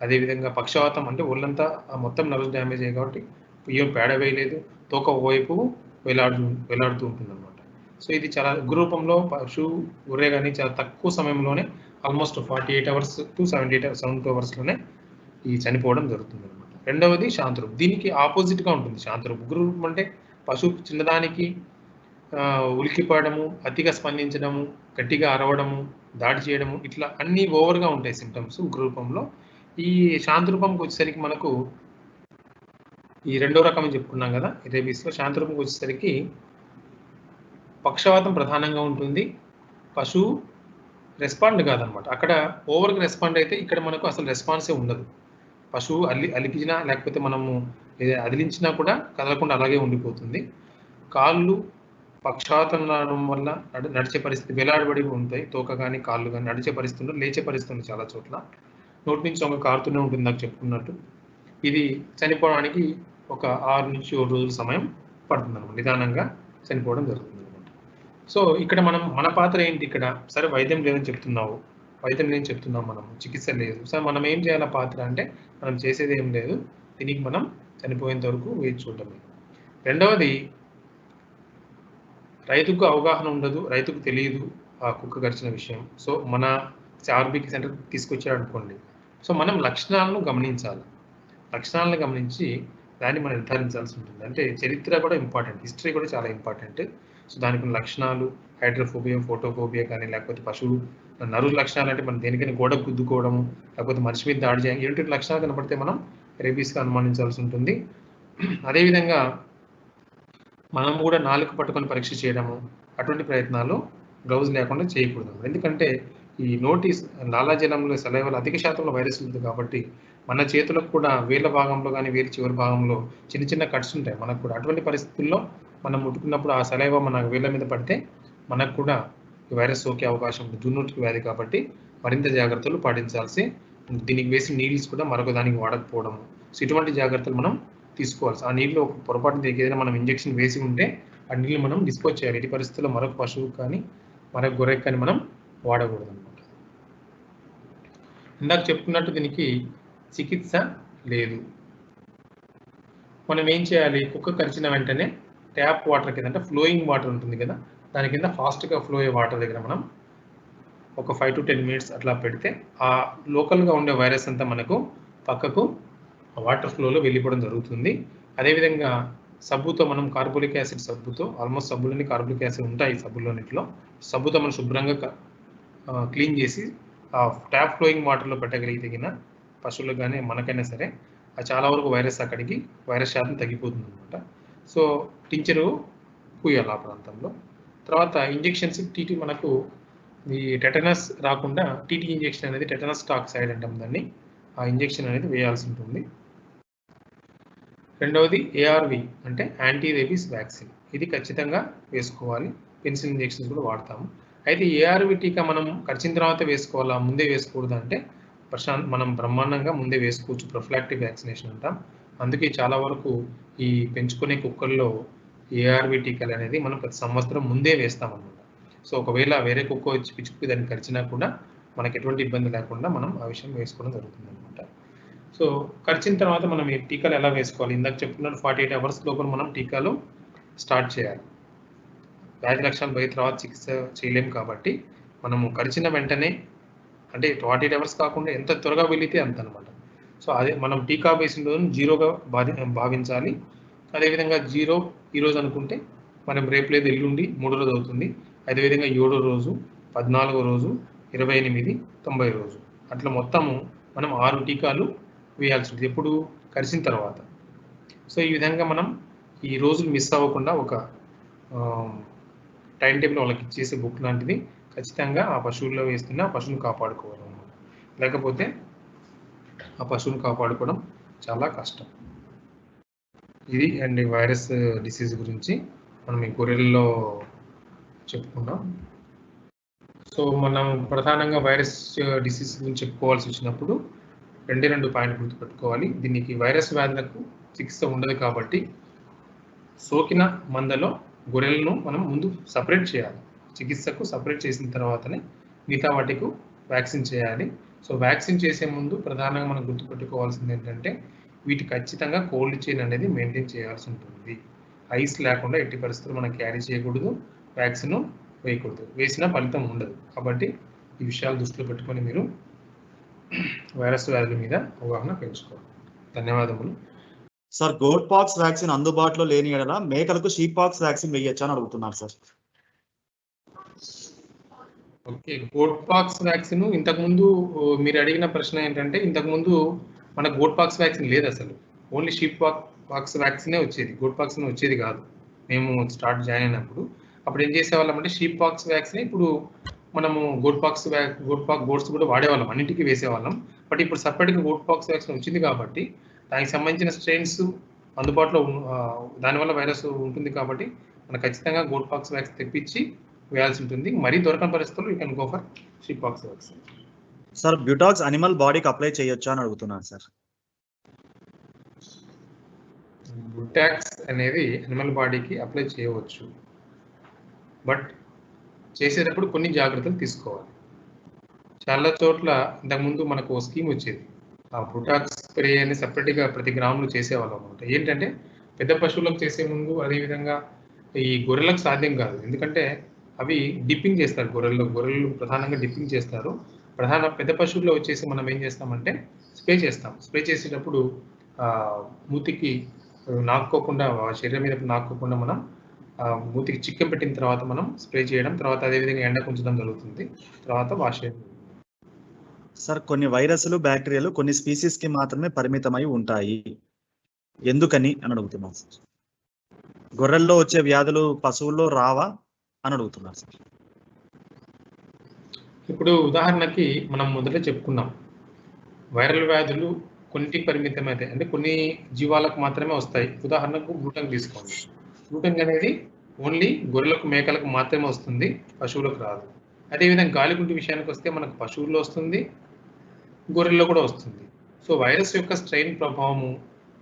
అదేవిధంగా పక్షవాతం అంటే ఒళ్ళంతా మొత్తం నర్వ్స్ డ్యామేజ్ అయ్యాయి కాబట్టి బియ్యం పేడ వేయలేదు. తోక ఓవైపు వేలాడుతూ ఉంటుంది అనమాట. సో ఇది చాలా ఉగ్రరూపంలో పశువు, గొర్రె కానీ చాలా తక్కువ సమయంలోనే ఆల్మోస్ట్ 48 అవర్స్ టు 72 అవర్స్లోనే ఈ చనిపోవడం జరుగుతుంది అనమాట. రెండవది శాంతరూపం. దీనికి ఆపోజిట్గా ఉంటుంది శాంతరూపం. ఉగ్రరూపం అంటే పశువు చిన్నదానికి ఉలికిపడము, అతిగా స్పందించడము, గట్టిగా అరవడము, దాడి చేయడము, ఇట్లా అన్నీ ఓవర్గా ఉంటాయి సిమ్టమ్స్ ఉగ్రరూపంలో. ఈ శాంతరూపంకి వచ్చేసరికి మనకు ఈ రెండో రకం చెప్పుకున్నాం కదా రేబీస్లో. శాంతరూపంకి వచ్చేసరికి పక్షవాతం ప్రధానంగా ఉంటుంది. పశువు రెస్పాండ్ కాదనమాట. అక్కడ ఓవర్గా రెస్పాండ్ అయితే ఇక్కడ మనకు అసలు రెస్పాన్సే ఉండదు. పశువు అలికినా లేకపోతే మనము అదిలించినా కూడా కదలకుండా అలాగే ఉండిపోతుంది. కాళ్ళు పక్షవాతం రావడం వల్ల నడిచే పరిస్థితి వేలాడబడి ఉంటాయి. తోక కానీ కాళ్ళు కానీ నడిచే పరిస్థితి ఉండదు, లేచే పరిస్థితి ఉంది చాలా చోట్ల. నోటి నుంచి ఒక కారుతూనే ఉంటుంది నాకు చెప్పుకున్నట్టు. ఇది చనిపోవడానికి ఒక 6 నుంచి 7 రోజుల సమయం పడుతుంది అనమాట. నిదానంగా చనిపోవడం జరుగుతుంది అనమాట. సో ఇక్కడ మన పాత్ర ఏంటి ఇక్కడ? సరే వైద్యం లేదని చెప్తున్నావు, వైద్యం లేని చెప్తున్నాం, మనం చికిత్స లేదు. సో మనం ఏం చేయాలి పాత్ర అంటే మనం చేసేది ఏం లేదు, దీనికి మనం చనిపోయేంత వరకు వేచి చూడటమే. రెండవది రైతుకు అవగాహన ఉండదు, రైతుకు తెలియదు ఆ కుక్క కరిచిన విషయం. సో మన ఆర్బీకి సెంటర్ తీసుకొచ్చాడు అనుకోండి. సో మనం లక్షణాలను గమనించాలి. లక్షణాలను గమనించి దాన్ని మనం నిర్ధారించాల్సి ఉంటుంది. అంటే చరిత్ర కూడా ఇంపార్టెంట్, హిస్టరీ కూడా చాలా ఇంపార్టెంట్. సో దానికి లక్షణాలు హైడ్రోఫోబియా, ఫోటోఫోబియా కానీ లేకపోతే పశువు నరువు లక్షణాలు అంటే మనం దేనికైనా గోడ గుద్దుకోవడము, లేకపోతే మనిషి మీద దాడి చేయడం, ఏంటి లక్షణాలు కనపడితే మనం రేబీస్గా అనుమానించాల్సి ఉంటుంది. అదేవిధంగా మనం కూడా నాలుక పట్టుకొని పరీక్ష చేయడము, అటువంటి ప్రయత్నాలు గ్లౌజ్ లేకుండా చేయకూడదు. ఎందుకంటే ఈ నోటి లాలాజలంలో సలైవలో అధిక శాతంలో వైరస్ ఉంటుంది కాబట్టి మన చేతులకు కూడా వేళ్ళ భాగంలో కానీ వేలు చివరి భాగంలో చిన్న చిన్న కట్స్ ఉంటాయి మనకు కూడా. అటువంటి పరిస్థితుల్లో మనం ముట్టుకున్నప్పుడు ఆ సలైవ మన వేళ్ళ మీద పడితే మనకు కూడా ఈ వైరస్ సోకే అవకాశం ఉంది. జూనోటిక్ వ్యాధి కాబట్టి మరింత జాగ్రత్తలు పాటించాల్సి దీనికి వేసిన నీడిల్స్ కూడా మరొక దానికి వాడకపోవడము. సో ఇటువంటి జాగ్రత్తలు మనం తీసుకోవాలి. ఆ నీళ్ళు పొరపాటున ఏదైనా మనం ఇంజెక్షన్ వేసి ఉంటే ఆ నీళ్ళు మనం డిస్పోజ్ చేయాలి. ఎట్టి పరిస్థితుల్లో మరొక పశువుకు కానీ మరొక గొర్రెకి కానీ మనం వాడకూడదు అనమాట. ఇందాక చెప్పుకున్నట్టు దీనికి చికిత్స లేదు. మనం ఏం చేయాలి? కుక్క కరిచిన వెంటనే ట్యాప్ వాటర్ కింద అంటే ఫ్లోయింగ్ వాటర్ ఉంటుంది కదా, దాని కింద ఫాస్ట్గా ఫ్లో అయ్యే వాటర్ దగ్గర మనం ఒక 5 to 10 minutes అట్లా పెడితే ఆ లోకల్గా ఉండే వైరస్ అంతా మనకు పక్కకు వాటర్ ఫ్లోలో వెళ్ళిపోవడం జరుగుతుంది. అదేవిధంగా సబ్బుతో మనం కార్బోలిక్ యాసిడ్ సబ్బుతో, ఆల్మోస్ట్ సబ్బులోని కార్బోలిక్ యాసిడ్ ఉంటాయి సబ్బులోనిట్లో, సబ్బుతో మనం శుభ్రంగా క్లీన్ చేసి ఆ ట్యాప్ ఫ్లోయింగ్ వాటర్లో పెట్టగలిగిన పశువులకు కానీ మనకైనా సరే అది చాలా వరకు వైరస్ శాతం తగ్గిపోతుంది అనమాట. సో టించరు పూయాలి ఆ ప్రాంతంలో. తర్వాత ఇంజెక్షన్స్ టీటీ మనకు ఈ టెటనస్ రాకుండా టీటీ ఇంజెక్షన్ అనేది టెటనస్ టాక్సైడ్ అంటాం దాన్ని, ఆ ఇంజెక్షన్ అనేది వేయాల్సి ఉంటుంది. రెండవది ఏఆర్వి అంటే యాంటీ రేబీస్ వ్యాక్సిన్, ఇది ఖచ్చితంగా వేసుకోవాలి. పెన్సిల్ ఇంజెక్షన్స్ కూడా వాడతాము. అయితే ఏఆర్వి టీకా మనం కరిచిన తర్వాత వేసుకోవాలా, ముందే వేసుకోకూడదు అంటే మనం బ్రహ్మాండంగా ముందే వేసుకోవచ్చు. ప్రొఫిలాక్టిక్ వ్యాక్సినేషన్ అంటాం. అందుకే చాలా వరకు ఈ పెంచుకునే కుక్కల్లో ఏఆర్వి టీకాలు అనేది మనం ప్రతి సంవత్సరం ముందే వేస్తామన్నమాట. సో ఒకవేళ వేరే కుక్క వచ్చి పిచ్చుకు దాన్ని కరిచినా కూడా మనకు ఎటువంటి ఇబ్బంది లేకుండా మనం ఆ విషయం వేసుకోవడం జరుగుతుంది అనమాట. సో కరిచిన తర్వాత మనం ఈ టీకాలు ఎలా వేసుకోవాలి? ఇందాక చెప్పుకున్నట్టు 48 hours లోపల మనం టీకాలు స్టార్ట్ చేయాలి. వ్యాధి లక్షణాలు పోయిన తర్వాత చికిత్స చేయలేము కాబట్టి మనము కరిచిన వెంటనే అంటే 48 hours కాకుండా ఎంత త్వరగా వెళితే అంత అనమాట. సో అదే మనం టీకా వేసిన రోజును జీరోగా భావించాలి. అదేవిధంగా జీరో ఈరోజు అనుకుంటే మనం రేపు లేదు ఎల్లుండి 3వ రోజు అవుతుంది. అదేవిధంగా 7వ రోజు, 14వ రోజు, 28, 90 రోజు అట్లా మొత్తము మనం 6 టీకాలు వేయాల్సి ఉంటుంది ఎప్పుడు కరిచిన తర్వాత. సో ఈ విధంగా మనం ఈ రోజులు మిస్ అవ్వకుండా ఒక టైం టేబుల్ వాళ్ళకి ఇచ్చేసే బుక్ లాంటిది ఖచ్చితంగా ఆ పశువుల్లో వేస్తున్న ఆ పశువుని కాపాడుకోవాలన్నమాట. లేకపోతే ఆ పశువుని కాపాడుకోవడం చాలా కష్టం. ఇది అండ్ వైరస్ డిసీజ్ గురించి మనం ఈ గొర్రెల్లో చెప్పుకున్నాం. సో మనం ప్రధానంగా వైరస్ డిసీజ్ గురించి చెప్పుకోవాల్సి వచ్చినప్పుడు 2 పాయింట్లు గుర్తుపెట్టుకోవాలి. దీనికి వైరస్ వ్యాధులకు చికిత్స ఉండదు కాబట్టి సోకిన మందలో గొర్రెలను మనం ముందు సపరేట్ చేయాలి. చికిత్సకు సపరేట్ చేసిన తర్వాతనే మిగతా వాటికి వ్యాక్సిన్ చేయాలి. సో వ్యాక్సిన్ చేసే ముందు ప్రధానంగా మనం గుర్తుపెట్టుకోవాల్సింది ఏంటంటే వీటికి ఖచ్చితంగా కోల్డ్ చైన్ అనేది మెయింటైన్ చేయాల్సి ఉంటుంది. ఐస్ లేకుండా ఎట్టి పరిస్థితుల్లో మనం క్యారీ చేయకూడదు, వ్యాక్సిన్ వేయకూడదు. వేసినా ఫలితం ఉండదు. కాబట్టి ఈ విషయాలు దృష్టిలో పెట్టుకొని మీరు వైరస్ వ్యాధుల మీద అవగాహన పెంచుకోవాలి. ధన్యవాదములు. సార్ గోట్ పాక్స్ వ్యాక్సిన్ అందుబాటులో లేని ఎడల మేకలకు షీప్ పాక్స్ వ్యాక్సిన్ వేయొచ్చా అని అడుగుతున్నారు sir. Okay, goat pox vaccine ఇంతకుముందు మీరు అడిగిన ప్రశ్న ఏంటంటే ఇంతకుముందు మన గోట్ పాక్స్ వ్యాక్సిన్ లేదు అసలు. ఓన్లీ షీప్ పాక్స్ వ్యాక్సినే వచ్చేది, గోట్ పాక్స్ వచ్చేది కాదు. మేము స్టార్ట్ జాయిన్ అయినప్పుడు అప్పుడు ఏం చేసేవాళ్ళం అంటే షీప్ పాక్స్ వ్యాక్సిన్ ఇప్పుడు మనము గోట్స్ కూడా వాడేవాళ్ళం, అన్నింటికీ వేసేవాళ్ళం. బట్ ఇప్పుడు సపరేట్గా గోట్ పాక్స్ వ్యాక్సిన్ వచ్చింది కాబట్టి దానికి సంబంధించిన స్ట్రెయిన్స్ అందుబాటులో దానివల్ల వైరస్ ఉంటుంది కాబట్టి మనకు ఖచ్చితంగా గోట్ పాక్స్ వ్యాక్సిన్ తెప్పించి వేయాల్సి ఉంటుంది. మరీ దొరకని పరిస్థితుల్లో you can go for sheep pox vaccine. Sir Butox animal బాడీకి అప్లై చేయొచ్చా అని అడుగుతున్నాను సార్. బ్యూటాక్స్ అనేది అనిమల్ బాడీకి అప్లై చేయవచ్చు, బట్ చేసేటప్పుడు కొన్ని జాగ్రత్తలు తీసుకోవాలి. చాలా చోట్ల ఇంతకుముందు మనకు స్కీమ్ వచ్చేది, ఆ బ్యూటాక్స్ స్ప్రే అని సపరేట్గా ప్రతి గ్రామంలో చేసేవాళ్ళం అనమాట. ఏంటంటే పెద్ద పశువులకు చేసే ముందు, అదేవిధంగా ఈ గొర్రెలకు సాధ్యం కాదు. ఎందుకంటే అవి డిప్పింగ్ చేస్తారు, గొర్రెలు ప్రధానంగా డిప్పింగ్ చేస్తారు. పెద్ద పశువుల్లో వచ్చేసి మనం ఏం చేస్తామంటే స్ప్రే చేస్తాం. స్ప్రే చేసేటప్పుడు మూతికి నాక్కోకుండా, శరీరం మీద నాక్కోకుండా మనం మూతికి చిక్కం పెట్టిన తర్వాత మనం స్ప్రే చేయడం, తర్వాత అదేవిధంగా ఎండకు ఉంచడం జరుగుతుంది, తర్వాత వాష్ చేయడం. సార్ కొన్ని వైరస్లు బ్యాక్టీరియాలు కొన్ని స్పీసీస్ కి మాత్రమే పరిమితమై ఉంటాయి, ఎందుకని అని అడుగుతున్నాను సార్. గొర్రెల్లో వచ్చే వ్యాధులు పశువుల్లో రావా అని అడుగుతున్నారు సార్. ఇప్పుడు ఉదాహరణకి మనం మొదట చెప్పుకున్నాం. వైరల్ వ్యాధులు కొన్నిటికి పరిమితమైతే అంటే కొన్ని జీవాలకు మాత్రమే వస్తాయి. ఉదాహరణకు బ్లూటంగ్ తీసుకోండి. బ్లూటంగ్ అనేది ఓన్లీ గొర్రెలకు, మేకలకు మాత్రమే వస్తుంది. పశువులకు రాదు. అదేవిధంగా గాలికుంటు విషయానికొస్తే మనకు పశువుల్లో వస్తుంది. గొర్రెల్లో కూడా వస్తుంది. సో, వైరస్ యొక్క స్ట్రెయిన్ ప్రభావము,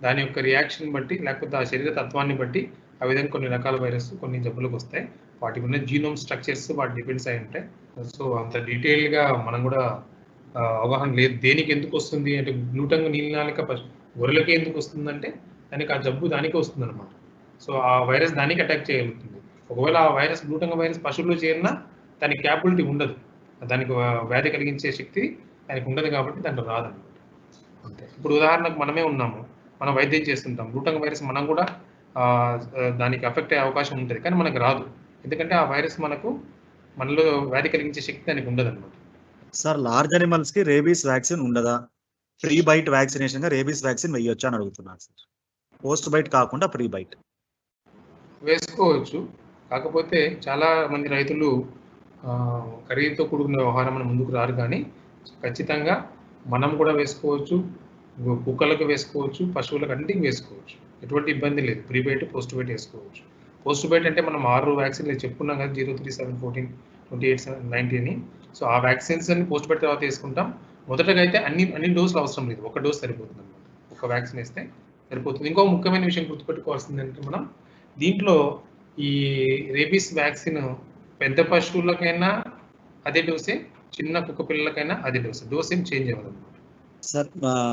దాని యొక్క రియాక్షన్ బట్టి లేకపోతే ఆ శరీర తత్వాన్ని బట్టి ఆ విధంగా కొన్ని రకాల వైరస్ కొన్ని జబ్బులకొస్తాయి. వాటికి ఉన్న జీనోమ్ స్ట్రక్చర్స్ వాటి డిపెండ్స్ అయి ఉంటాయి. సో, అంత డీటెయిల్‌గా మనం కూడా అవగాహన లేదు. దేనికి ఎందుకొస్తుంది అంటే గ్లూటంగ్ నీలినాలిక గొర్రెలకే ఎందుకొస్తుందంటే దానికి ఆ జబ్బు దానికే వస్తుందన్నమాట. సో, ఆ వైరస్ దానికి అటాక్ చేయగలుగుతుంది. ఒకవేళ ఆ వైరస్ గ్లూటంగ్ వైరస్ పశువుల్లో చేరినా దానికి క్యాపబిలిటీ ఉండదు. దానికి వ్యాధి కలిగించే శక్తి దానికి ఉండదు కాబట్టి దాంట్లో రాదన్నమాట. అంతే. ఇప్పుడు ఉదాహరణకు మనమే ఉన్నాము. మనం వైద్యం చేస్తుంటాం. గ్లూటంగ్ వైరస్ మనం కూడా దానికి అఫెక్ట్ అయ్యే అవకాశం ఉంటది. కానీ మనకు రాదు. ఎందుకంటే ఆ వైరస్ మనలో వ్యాధి కలిగించే శక్తి దానికి ఉండదన్నమాట. సార్ లార్జ్ అనిమల్స్ కి రేబీస్ వ్యాక్సిన్ ఉండదా? ప్రీ బైట్ వ్యాక్సినేషన్ గా రేబీస్ వ్యాక్సిన్ వేయొచ్చా అని అడుగుతున్నారు సార్. పోస్ట్ బైట్ కాకుండా ప్రీ బైట్. వేసుకోవచ్చు. కాకపోతే చాలా మంది రైతులు ఖరీదుతో కూడుకున్న వ్యవహారం ముందుకు రారు కానీ, ఖచ్చితంగా మనం కూడా వేసుకోవచ్చు. కుక్కలకు వేసుకోవచ్చు. పశువులకు అన్నిటికి వేసుకోవచ్చు. ఎటువంటి ఇబ్బంది లేదు. ప్రీ బైట్, పోస్ట్ బైట్ వేసుకోవచ్చు. పోస్ట్ బైట్ అంటే మనం 6 వ్యాక్సిన్‌లు చెప్పుకున్నాం కదా! 0, 3, 7, 14, 28, 7, 90 అని. సో, ఆ వ్యాక్సిన్స్ అన్ని పోస్ట్ బైట్ తర్వాత వేసుకుంటాం. మొదటగా అయితే అన్ని డోసులు అవసరం లేదు. ఒక డోస్ సరిపోతుందన్నమాట. ఒక వ్యాక్సిన్ వేస్తే సరిపోతుంది. ఇంకో ముఖ్యమైన విషయం గుర్తుపెట్టుకోవాల్సిందేంటంటే మనం దీంట్లో ఈ రేబీస్ వ్యాక్సిన్ పెద్ద పశువులకైనా అదే డోసే, చిన్న కుక్క పిల్లలకైనా అదే డోసే. డోస్ ఏం చేంజ్ అవ్వదన్నమాట. సార్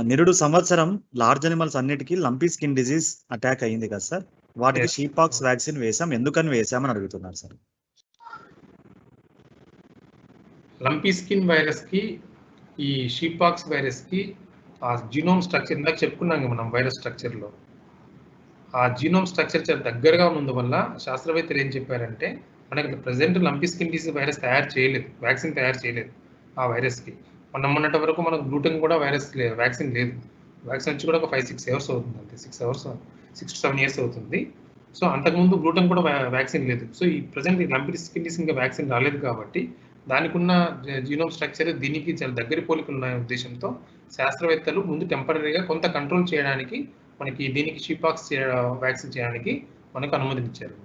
నిరుడు సంవత్సరం లార్జ్ అనిమల్స్ అన్నిటికీ లంపీ స్కిన్ డిసీజ్ అటాక్ అయింది కదా సార్. వాటికి Yes. షీపాక్స్ వ్యాక్సిన్ వేసాం. ఎందుకని వేసామని అడుగుతున్నారు సార్. లంపీ స్కిన్ వైరస్‌కి, ఈ షీపాక్స్ వైరస్‌కి ఆ జీనోమ్ స్ట్రక్చర్ ఇందాక చెప్పుకున్నాం మనం వైరస్ స్ట్రక్చర్‌లో. ఆ జీనోమ్ స్ట్రక్చర్ చాలా దగ్గరగా ఉన్నందువల్ల శాస్త్రవేత్తలు ఏం చెప్పారంటే, మనకి present lumpy skin disease virus తయారు చేయలేదు. వ్యాక్సిన్ తయారు చేయలేదు ఆ వైరస్‌కి. మొన్నటి వరకు మనకు గ్లూటెన్ కూడా వ్యాక్సిన్ లేదు. వ్యాక్సిన్ వచ్చి కూడా ఒక 5, 6 ఇయర్స్ అవుతుంది అంతే. 6 అవర్స్ 6-7 ఇయర్స్ అవుతుంది. సో, అంతకుముందు గ్లూటెన్ కూడా వ్యాక్సిన్ లేదు. సో, ఈ ప్రెజెంట్ ఈ లంపీ స్కిన్ డిసీజ్ ఇంకా వ్యాక్సిన్ రాలేదు కాబట్టి, దానికున్న జీనోమ్ స్ట్రక్చర్ దీనికి చాలా దగ్గర పోలికలున్నాయనే ఉద్దేశ్యంతో శాస్త్రవేత్తలు ముందు టెంపరరీగా కొంత కంట్రోల్ చేయడానికి మనకి దీనికి షీపాక్స్ వ్యాక్సిన్ చేయడానికి మనకు అనుమతినిచ్చారు.